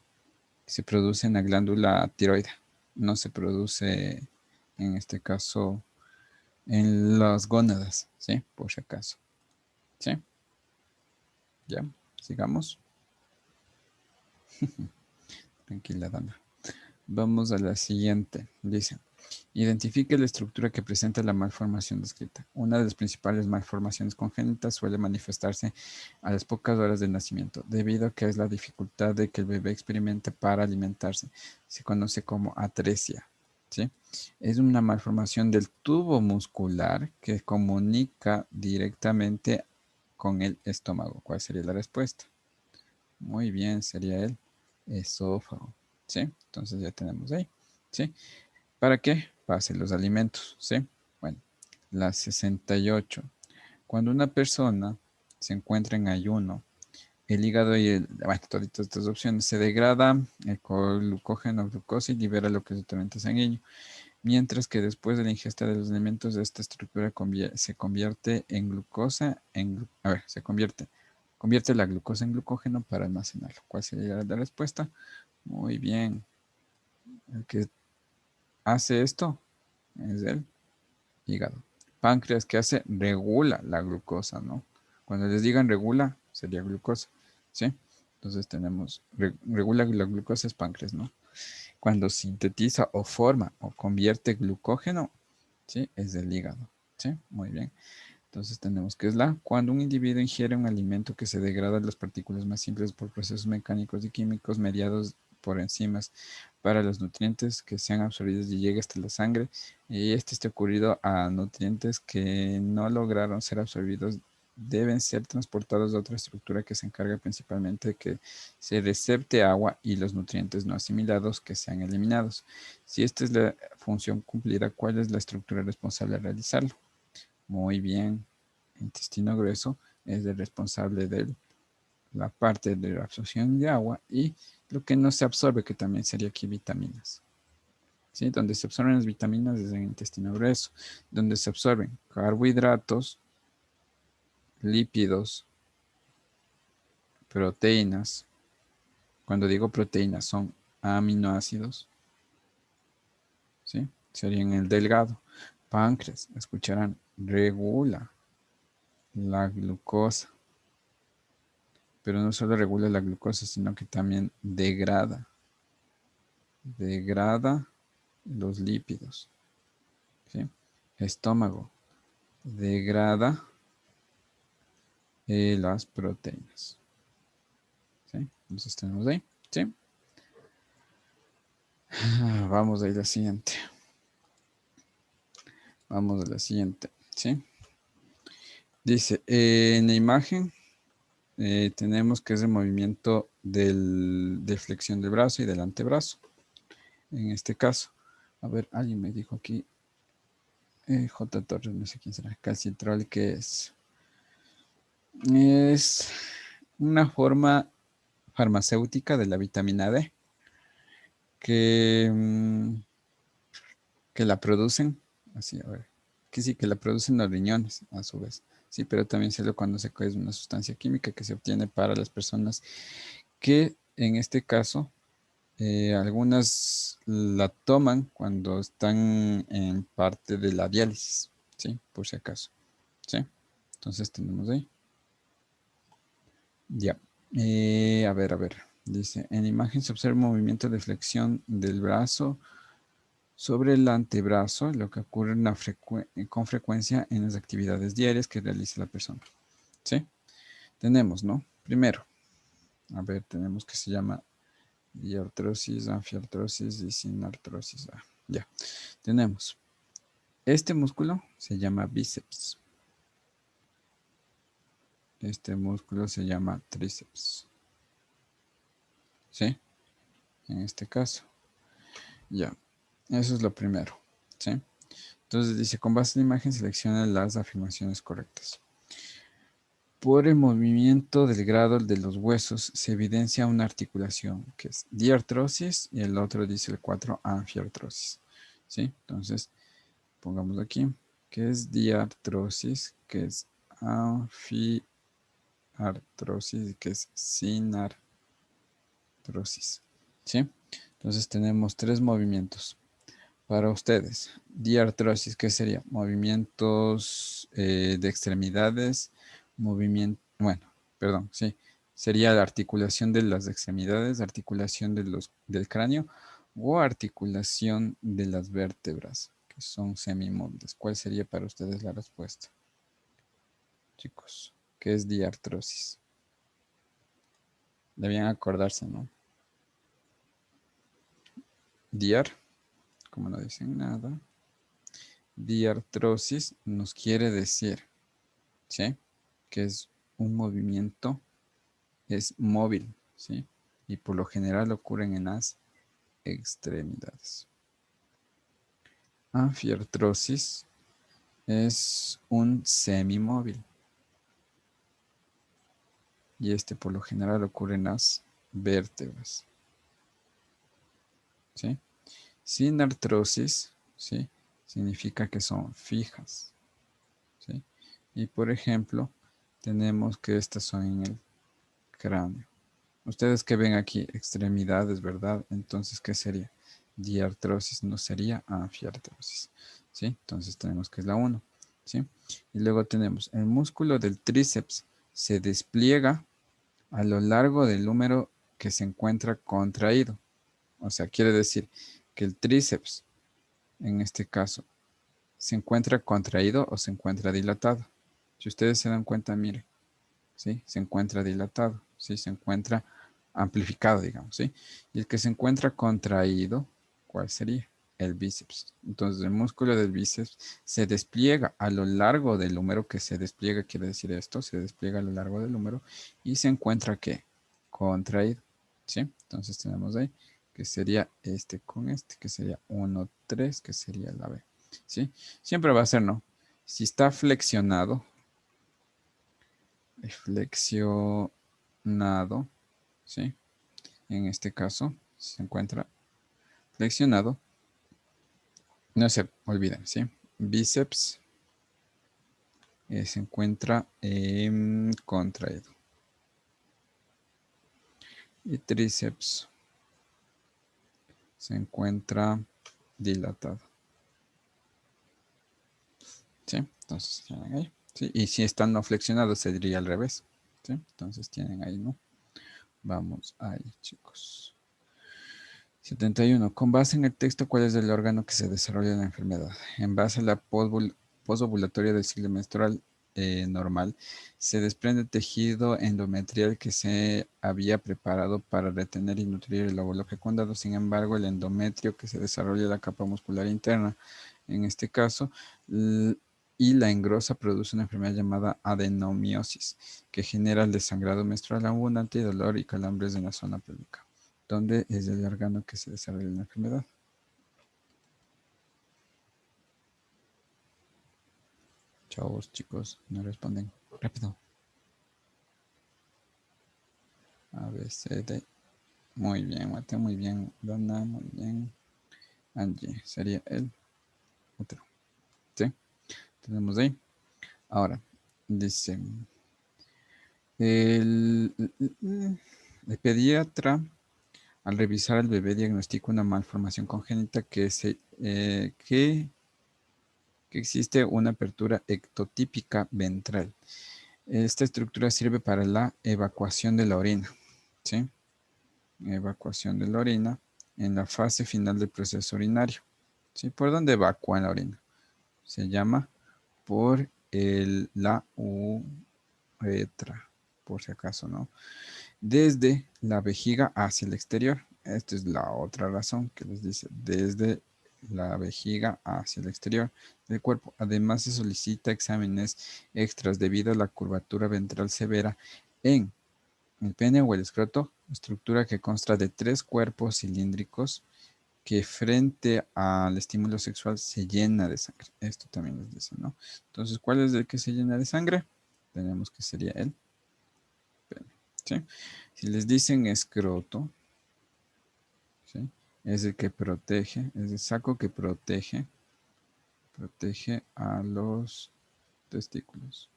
se produce en la glándula tiroide, no se produce en este caso en las gónadas, ¿sí? Por si acaso, ¿sí? Ya, sigamos. Tranquila, dama. Vamos a la siguiente. Dice, identifique la estructura que presenta la malformación descrita. Una de las principales malformaciones congénitas suele manifestarse a las pocas horas del nacimiento, debido a que es la dificultad de que el bebé experimente para alimentarse. Se conoce como atresia. ¿Sí? Es una malformación del tubo muscular que comunica directamente con el estómago. ¿Cuál sería la respuesta? Muy bien, sería el esófago. ¿Sí? Entonces ya tenemos ahí. ¿Sí? ¿Para qué? Para hacer los alimentos. ¿Sí? Bueno, la 68. Cuando una persona se encuentra en ayuno, el hígado y bueno, todas estas opciones, se degrada el glucógeno, glucosa y libera lo que es el torrente sanguíneo. Mientras que después de la ingesta de los alimentos, esta estructura se convierte en glucosa, a ver, convierte la glucosa en glucógeno para almacenarlo. ¿Cuál sería la respuesta? Muy bien. El que hace esto es el hígado. Páncreas, que hace? Regula la glucosa, ¿no? Cuando les digan regula, sería glucosa, ¿sí? Entonces tenemos, regula la glucosa es páncreas, ¿no? Cuando sintetiza o forma o convierte glucógeno, ¿sí? Es del hígado, ¿sí? Muy bien. Entonces tenemos que es cuando un individuo ingiere un alimento que se degrada las partículas más simples por procesos mecánicos y químicos mediados por enzimas para los nutrientes que sean absorbidos y llegue hasta la sangre y este esté ocurrido a nutrientes que no lograron ser absorbidos deben ser transportados a otra estructura que se encarga principalmente de que se recepte agua y los nutrientes no asimilados que sean eliminados. Si esta es la función cumplida, ¿cuál es la estructura responsable de realizarlo? Muy bien. Intestino grueso es el responsable de la parte de la absorción de agua y lo que no se absorbe, que también sería aquí vitaminas. ¿Sí? Donde se absorben las vitaminas es en el intestino grueso. Donde se absorben carbohidratos, lípidos proteínas. Cuando digo proteínas son aminoácidos, ¿sí? Sería en el delgado. Páncreas, escucharán, regula la glucosa. Pero no solo regula la glucosa, sino que también degrada los lípidos, ¿sí? Estómago, degrada las proteínas, ¿sí? Entonces tenemos ahí, ¿sí? Vamos a ir a la siguiente. Vamos a la siguiente, ¿sí? Dice, en la imagen tenemos que es el movimiento de flexión del brazo y del antebrazo. En este caso, a ver, alguien me dijo aquí, J. Torres, no sé quién será, calcitrol, ¿qué es? Es una forma farmacéutica de la vitamina D que, que la producen, así, a ver, que sí, que la producen los riñones a su vez. Sí, pero también se lo cuando se es una sustancia química que se obtiene para las personas que en este caso algunas la toman cuando están en parte de la diálisis, ¿sí? Por si acaso, ¿sí? Entonces tenemos ahí. Ya. A ver. Dice, en la imagen se observa movimiento de flexión del brazo sobre el antebrazo, lo que ocurre con frecuencia en las actividades diarias que realiza la persona. ¿Sí? Tenemos, ¿no? Primero, a ver, tenemos que se llama diartrosis, anfiartrosis y sinartrosis. Ya. Tenemos, este músculo se llama bíceps. Este músculo se llama tríceps. ¿Sí? En este caso. Ya. Eso es lo primero. ¿Sí? Entonces dice, con base en la imagen selecciona las afirmaciones correctas. Por el movimiento del grado de los huesos se evidencia una articulación que es diartrosis y el otro dice el 4 anfiartrosis. ¿Sí? Entonces, pongamos aquí que es diartrosis, que es anfiartrosis y que es sinartrosis. ¿Sí? Entonces tenemos tres movimientos. Para ustedes, diartrosis, ¿qué sería? Movimientos de extremidades, bueno, perdón, sí, sería la articulación de las extremidades, articulación del cráneo o articulación de las vértebras, que son semimóviles. ¿Cuál sería para ustedes la respuesta? Chicos, ¿qué es diartrosis? Debían acordarse, ¿no? Diar, como no dicen nada. Diartrosis nos quiere decir, ¿sí? Que es un movimiento, es móvil, ¿sí? Y por lo general ocurren en las extremidades. Anfiartrosis es un semimóvil y este por lo general ocurre en las vértebras, ¿sí? Sin artrosis, ¿sí? Significa que son fijas, ¿sí? Y por ejemplo, tenemos que estas son en el cráneo. Ustedes que ven aquí extremidades, ¿verdad? Entonces, ¿qué sería? Diartrosis no sería anfiartrosis, ¿sí? Entonces tenemos que es la 1, ¿sí? Y luego tenemos el músculo del tríceps se despliega a lo largo del húmero que se encuentra contraído. O sea, quiere decir que el tríceps, en este caso, se encuentra contraído o se encuentra dilatado. Si ustedes se dan cuenta, mire, ¿sí? Se encuentra dilatado, ¿sí? Se encuentra amplificado, digamos, ¿sí? Y el que se encuentra contraído, ¿cuál sería? El bíceps. Entonces, el músculo del bíceps se despliega a lo largo del húmero, que se despliega, quiere decir esto, se despliega a lo largo del húmero y se encuentra, ¿qué? Contraído, ¿sí? Entonces, tenemos ahí que sería este con este, que sería 1, 3, que sería la B, ¿sí? Siempre va a ser, ¿no? Si está flexionado, flexionado, ¿sí? En este caso se encuentra flexionado, no se olviden, ¿sí? Bíceps se encuentra contraído, y tríceps se encuentra dilatado. ¿Sí? Entonces tienen ahí. ¿Sí? Y si están no flexionados, se diría al revés. ¿Sí? Entonces tienen ahí, ¿no? Vamos ahí, chicos. 71. Con base en el texto, ¿cuál es el órgano que se desarrolla en la enfermedad? En base a la posovulatoria del ciclo menstrual normal, se desprende tejido endometrial que se había preparado para retener y nutrir el óvulo fecundado. Sin embargo, el endometrio que se desarrolla en la capa muscular interna, en este caso, y la engrosa produce una enfermedad llamada adenomiosis, que genera el desangrado menstrual abundante y dolor y calambres en la zona pélvica. ¿Dónde es el órgano que se desarrolla la enfermedad? Chavos, chicos, no responden. Rápido. A, B, C, D. Muy bien, Mateo, muy bien. Dana, muy bien. Angie, sería el otro. ¿Sí? Tenemos ahí. Ahora, dice, el pediatra, al revisar al bebé, diagnostica una malformación congénita que existe una apertura ectotípica ventral. Esta estructura sirve para la evacuación de la orina, ¿sí? Evacuación de la orina en la fase final del proceso urinario, ¿sí? ¿Por dónde evacúan la orina? Se llama por la uretra, por si acaso, ¿no? Desde la vejiga hacia el exterior. Esta es la otra razón que les dice, desde la vejiga hacia el exterior del cuerpo. Además, se solicita exámenes extras debido a la curvatura ventral severa en el pene o el escroto, estructura que consta de 3 cuerpos cilíndricos que frente al estímulo sexual se llena de sangre. Esto también les dice, ¿no? Entonces, ¿cuál es el que se llena de sangre? Tenemos que sería el pene, ¿sí? Si les dicen escroto, ¿sí? Es el que protege, es el saco que protege a los testículos,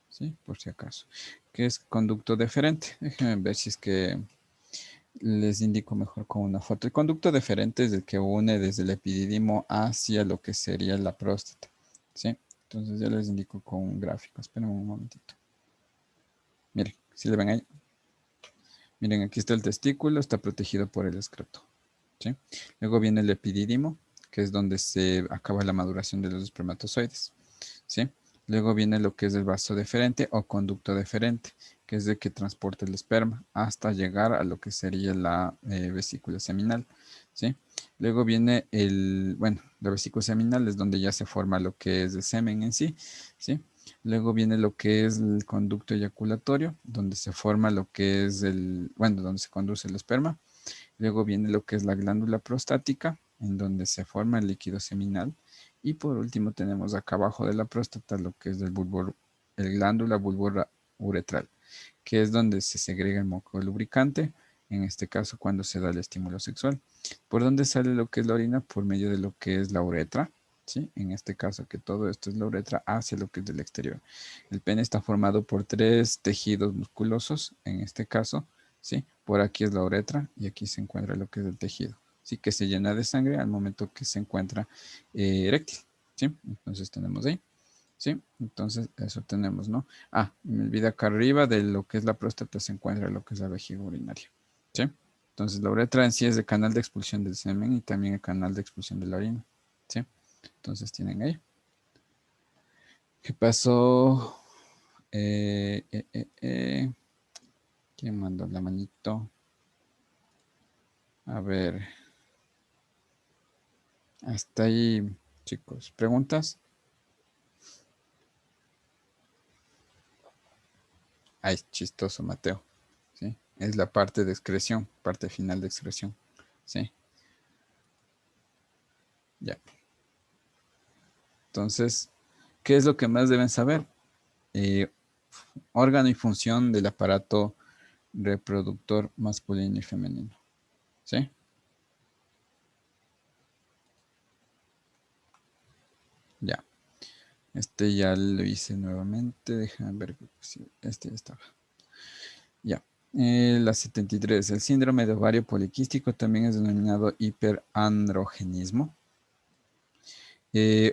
¿sí? Por si acaso. ¿Qué es conducto deferente? Déjenme ver si es que les indico mejor con una foto. El conducto deferente es el que une desde el epidídimo hacia lo que sería la próstata, ¿sí? Entonces ya les indico con un gráfico. Esperen un momentito. Miren, si le ven ahí. Miren, aquí está el testículo, está protegido por el escroto, ¿sí? Luego viene el epidídimo, que es donde se acaba la maduración de los espermatozoides, ¿sí? Luego viene lo que es el vaso deferente o conducto deferente, que es el que transporta el esperma hasta llegar a lo que sería la vesícula seminal, ¿sí? Luego viene bueno, la vesícula seminal es donde ya se forma lo que es el semen en sí, ¿sí? Luego viene lo que es el conducto eyaculatorio, donde se forma lo que es bueno, donde se conduce el esperma. Luego viene lo que es la glándula prostática, en donde se forma el líquido seminal. Y por último tenemos acá abajo de la próstata lo que es el glándula uretral, que es donde se segrega el moco lubricante, en este caso cuando se da el estímulo sexual. ¿Por dónde sale lo que es la orina? Por medio de lo que es la uretra, ¿sí? En este caso que todo esto es la uretra hacia lo que es del exterior. El pene está formado por 3 tejidos musculosos, en este caso, ¿sí? Por aquí es la uretra y aquí se encuentra lo que es el tejido, ¿sí? Que se llena de sangre al momento que se encuentra eréctil, ¿sí? Entonces tenemos ahí. Sí, entonces eso tenemos, ¿no? Ah, me olvidé acá arriba de lo que es la próstata se encuentra lo que es la vejiga urinaria. ¿Sí? Entonces la uretra en sí es el canal de expulsión del semen y también el canal de expulsión de la orina. ¿Sí? Entonces tienen ahí. ¿Qué pasó? Eh, eh, eh, eh. ¿Quién mandó la manito? A ver, hasta ahí, chicos. ¿Preguntas? Ay, chistoso, Mateo. ¿Sí? Es la parte de excreción, parte final de excreción. ¿Sí? Ya. Entonces, ¿qué es lo que más deben saber? Eh, órgano y función del aparato reproductor masculino y femenino. ¿Sí? Ya. Ya lo hice nuevamente. Déjame ver si este ya estaba. Ya. La 73. El síndrome de ovario poliquístico también es denominado hiperandrogenismo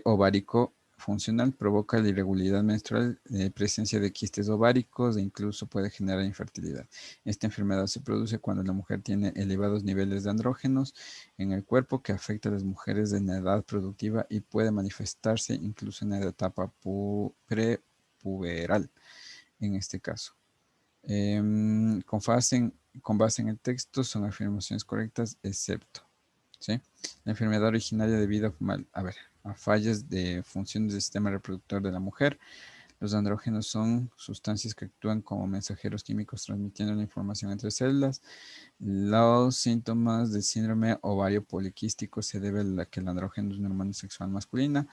ovárico funcional, provoca la irregularidad menstrual, presencia de quistes ováricos e incluso puede generar infertilidad. Esta enfermedad se produce cuando la mujer tiene elevados niveles de andrógenos en el cuerpo que afecta a las mujeres en la edad productiva y puede manifestarse incluso en la etapa prepuberal, en este caso. Con base en el texto son afirmaciones correctas, excepto. ¿Sí? La enfermedad originaria debido a fallas de funciones del sistema reproductor de la mujer. Los andrógenos son sustancias que actúan como mensajeros químicos transmitiendo la información entre células. Los síntomas del síndrome ovario poliquístico se deben a que el andrógeno es una hormona sexual masculina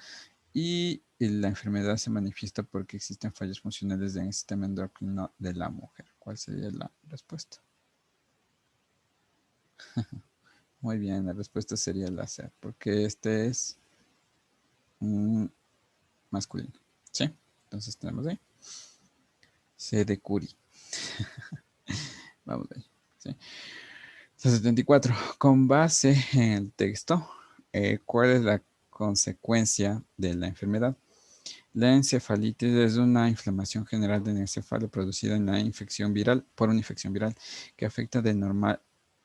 y la enfermedad se manifiesta porque existen fallos funcionales en el sistema endocrino de la mujer. ¿Cuál sería la respuesta? Muy bien, la respuesta sería la C, porque este es masculino. ¿Sí? Entonces tenemos ahí. C de Curie. Vamos ahí. ¿Sí? 74. Con base en el texto, ¿cuál es la consecuencia de la enfermedad? La encefalitis es una inflamación general del encéfalo producida en la infección viral, por una infección viral que afecta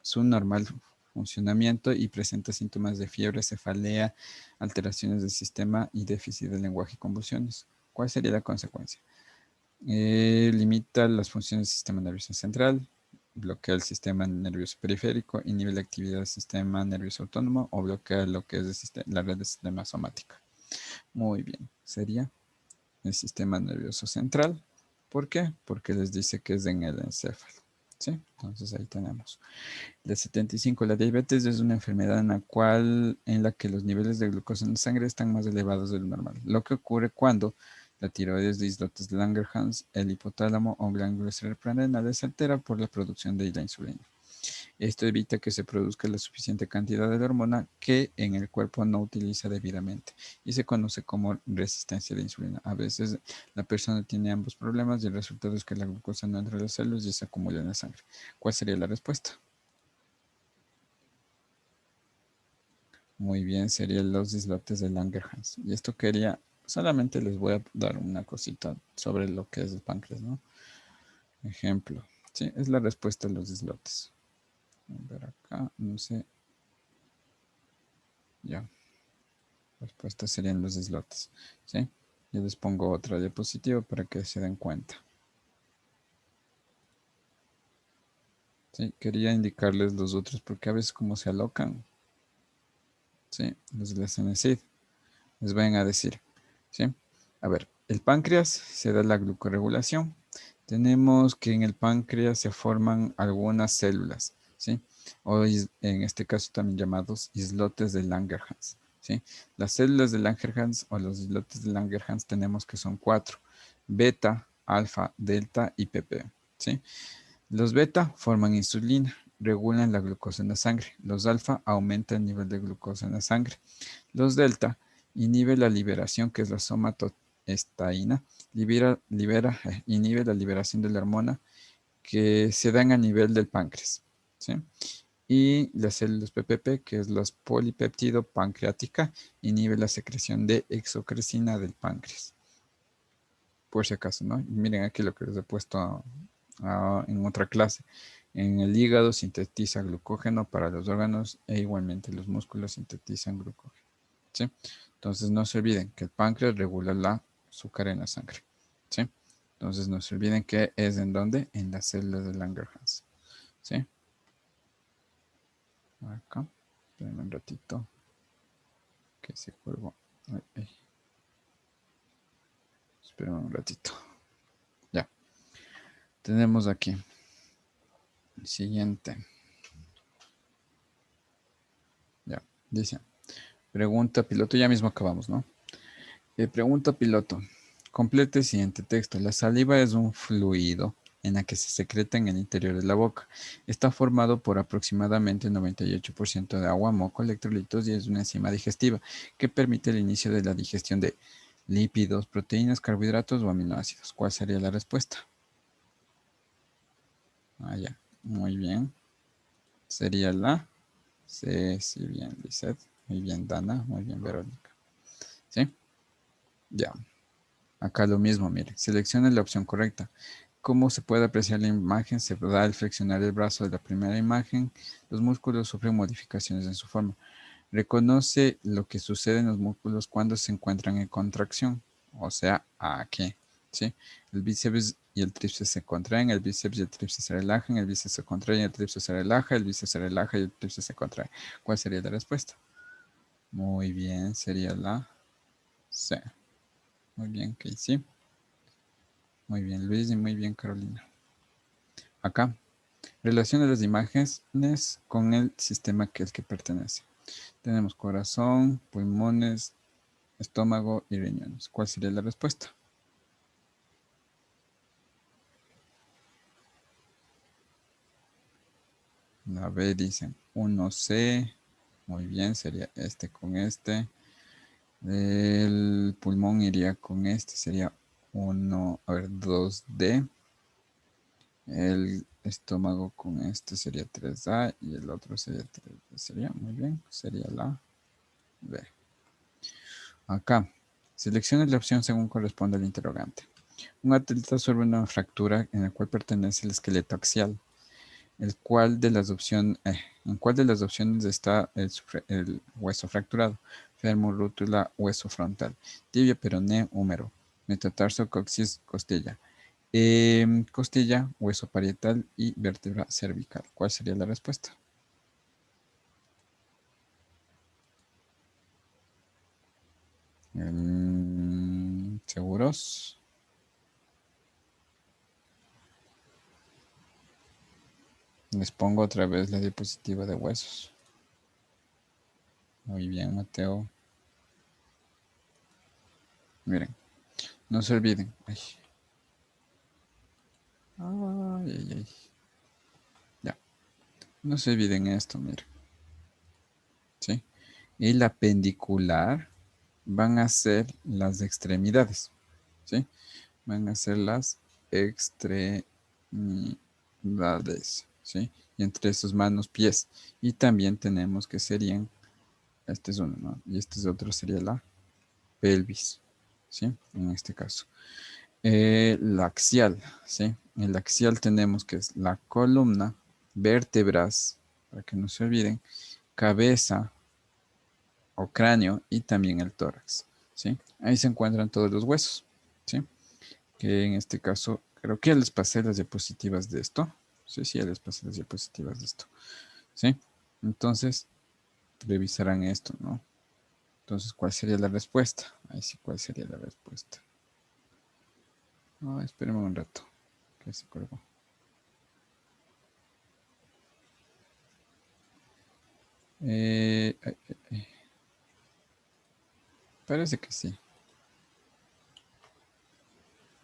su normal funcionamiento y presenta síntomas de fiebre, cefalea, alteraciones del sistema y déficit de lenguaje y convulsiones. ¿Cuál sería la consecuencia? Limita las funciones del sistema nervioso central, bloquea el sistema nervioso periférico, inhibe la actividad del sistema nervioso autónomo o bloquea lo que es la red del sistema somática. Muy bien, sería el sistema nervioso central. ¿Por qué? Porque les dice que es en el encéfalo. ¿Sí? Entonces ahí tenemos. La 75. La diabetes es una enfermedad en la que los niveles de glucosa en la sangre están más elevados de lo normal. Lo que ocurre cuando la tiroides de islotes de Langerhans, el hipotálamo o glándulas suprarrenales se altera por la producción de la insulina. Esto evita que se produzca la suficiente cantidad de la hormona que en el cuerpo no utiliza debidamente y se conoce como resistencia de insulina. A veces la persona tiene ambos problemas y el resultado es que la glucosa no entra a las células y se acumula en la sangre. ¿Cuál sería la respuesta? Muy bien, serían los islotes de Langerhans. Y esto solamente les voy a dar una cosita sobre lo que es el páncreas, ¿no? Ejemplo. Sí, es la respuesta de los islotes. A ver acá, no sé. Ya. Respuesta serían los islotes. ¿Sí? Yo les pongo otra diapositiva para que se den cuenta. ¿Sí? Quería indicarles los otros porque a veces como se alocan. ¿Sí? Los de la CNCID. Les vayan a decir. ¿Sí? A ver, el páncreas se da la glucorregulación. Tenemos que en el páncreas se forman algunas células. ¿Sí? En este caso también llamados islotes de Langerhans. ¿Sí? Las células de Langerhans o los islotes de Langerhans tenemos que son cuatro: beta, alfa, delta y PP. ¿Sí? Los beta forman insulina, regulan la glucosa en la sangre. Los alfa aumentan el nivel de glucosa en la sangre. Los delta inhiben la liberación, que es la somatostatina, inhibe la liberación de la hormona que se dan a nivel del páncreas. ¿Sí? Y las células PPP, que es los polipéptido pancreática, inhibe la secreción de exocresina del páncreas. Por si acaso, ¿no? Miren aquí lo que les he puesto en otra clase. En el hígado sintetiza glucógeno para los órganos e igualmente los músculos sintetizan glucógeno. ¿Sí? Entonces no se olviden que el páncreas regula la azúcar en la sangre. ¿Sí? Entonces no se olviden que es en donde, en las células de Langerhans. ¿Sí? Acá. Esperen un ratito. Que se cuelgo. Ay, ay. Esperen un ratito. Ya. Tenemos aquí. El siguiente. Ya. Dice. Pregunta piloto. Ya mismo acabamos, ¿no? Pregunta piloto. Complete el siguiente texto. La saliva es un fluido en la que se secreta en el interior de la boca. Está formado por aproximadamente 98% de agua, moco, electrolitos y es una enzima digestiva que permite el inicio de la digestión de lípidos, proteínas, carbohidratos o aminoácidos. ¿Cuál sería la respuesta? Ah, ya. Muy bien. Sería la C. Sí, bien, Lizeth. Muy bien, Dana. Muy bien, Verónica. ¿Sí? Ya. Acá lo mismo, mire. Seleccione la opción correcta. ¿Cómo se puede apreciar la imagen? Se da al flexionar el brazo de la primera imagen. Los músculos sufren modificaciones en su forma. Reconoce lo que sucede en los músculos cuando se encuentran en contracción. O sea, aquí. ¿Sí? El bíceps y el tríceps se contraen, el bíceps y el tríceps se relajan, el bíceps se contrae y el tríceps se relaja, el bíceps se relaja y el tríceps se contrae. ¿Cuál sería la respuesta? Muy bien, sería la C. Muy bien, Casey. Muy bien, Luis, y muy bien, Carolina. Acá, relaciona las imágenes con el sistema que el que pertenece. Tenemos corazón, pulmones, estómago y riñones. ¿Cuál sería la respuesta? A ver, dicen 1C. Muy bien, sería este con este. El pulmón iría con este, sería 1, a ver, 2D. El estómago con este sería 3A y el otro sería 3D. Sería, muy bien, sería la B. Acá, seleccione la opción según corresponde al interrogante. Un atleta sufre una fractura en la cual pertenece el esqueleto axial. ¿En cuál de las opciones está el hueso fracturado? Fémur, rótula, hueso frontal. Tibia, peroné, húmero. Metatarso, coxis, costilla. Costilla, hueso parietal y vértebra cervical. ¿Cuál sería la respuesta? ¿Seguros? Les pongo otra vez la diapositiva de huesos. Muy bien, Mateo. Miren, no se olviden. Ay, ay, ay, ay. Ya, no se olviden esto, miren. ¿Sí? Y la pendicular van a ser las extremidades. ¿Sí? Van a ser las extremidades. ¿Sí? Y entre sus manos, pies. Y también tenemos que serían, este es uno, ¿no? Y este es otro, sería la pelvis. ¿Sí? En este caso. La axial, ¿sí? El axial tenemos que es la columna, vértebras, para que no se olviden, cabeza o cráneo y también el tórax, ¿sí? Ahí se encuentran todos los huesos, ¿sí? Que en este caso, creo que ya les pasé las diapositivas de esto. Sí, sí, ya les pasé las diapositivas de esto, ¿sí? Entonces, revisarán esto, ¿no? Entonces, ¿cuál sería la respuesta? Ahí sí, ¿cuál sería la respuesta? No, espérenme un rato, que se colgó. Ay, parece que sí.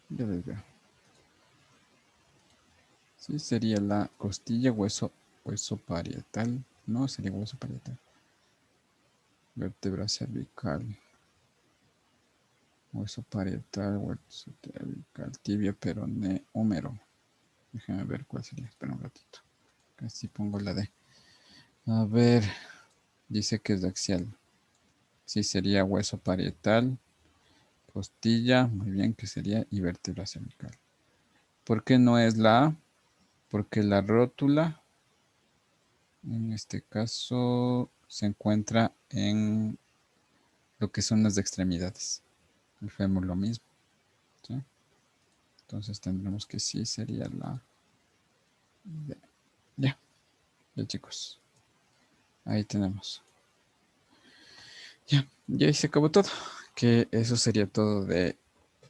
Ya les veo. Sí, sería la costilla, hueso parietal. No, sería hueso parietal. Vértebra cervical. Hueso parietal, hueso cervical, tibia, peroné, húmero. Déjame ver cuál sería. Espera un ratito. Casi pongo la D. A ver, dice que es axial. Sí, sería hueso parietal, costilla, muy bien, que sería, y vértebra cervical. ¿Por qué no es la A? Porque la rótula, en este caso, se encuentra en lo que son las extremidades. El fémur lo mismo, ¿sí? Entonces tendremos que sí sería la D. Ya, ya chicos. Ahí tenemos. Ya, ya ahí se acabó todo. Que eso sería todo de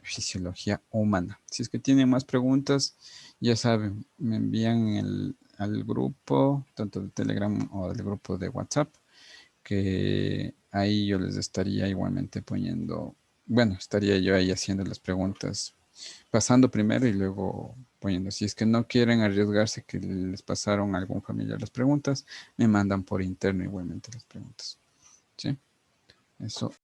fisiología humana. Si es que tienen más preguntas, ya saben, me envían al grupo, tanto de Telegram o del grupo de WhatsApp, que ahí yo les estaría igualmente poniendo, bueno, estaría yo ahí haciendo las preguntas, pasando primero y luego poniendo. Si es que no quieren arriesgarse que les pasaron a algún familiar las preguntas, me mandan por interno igualmente las preguntas. ¿Sí? Eso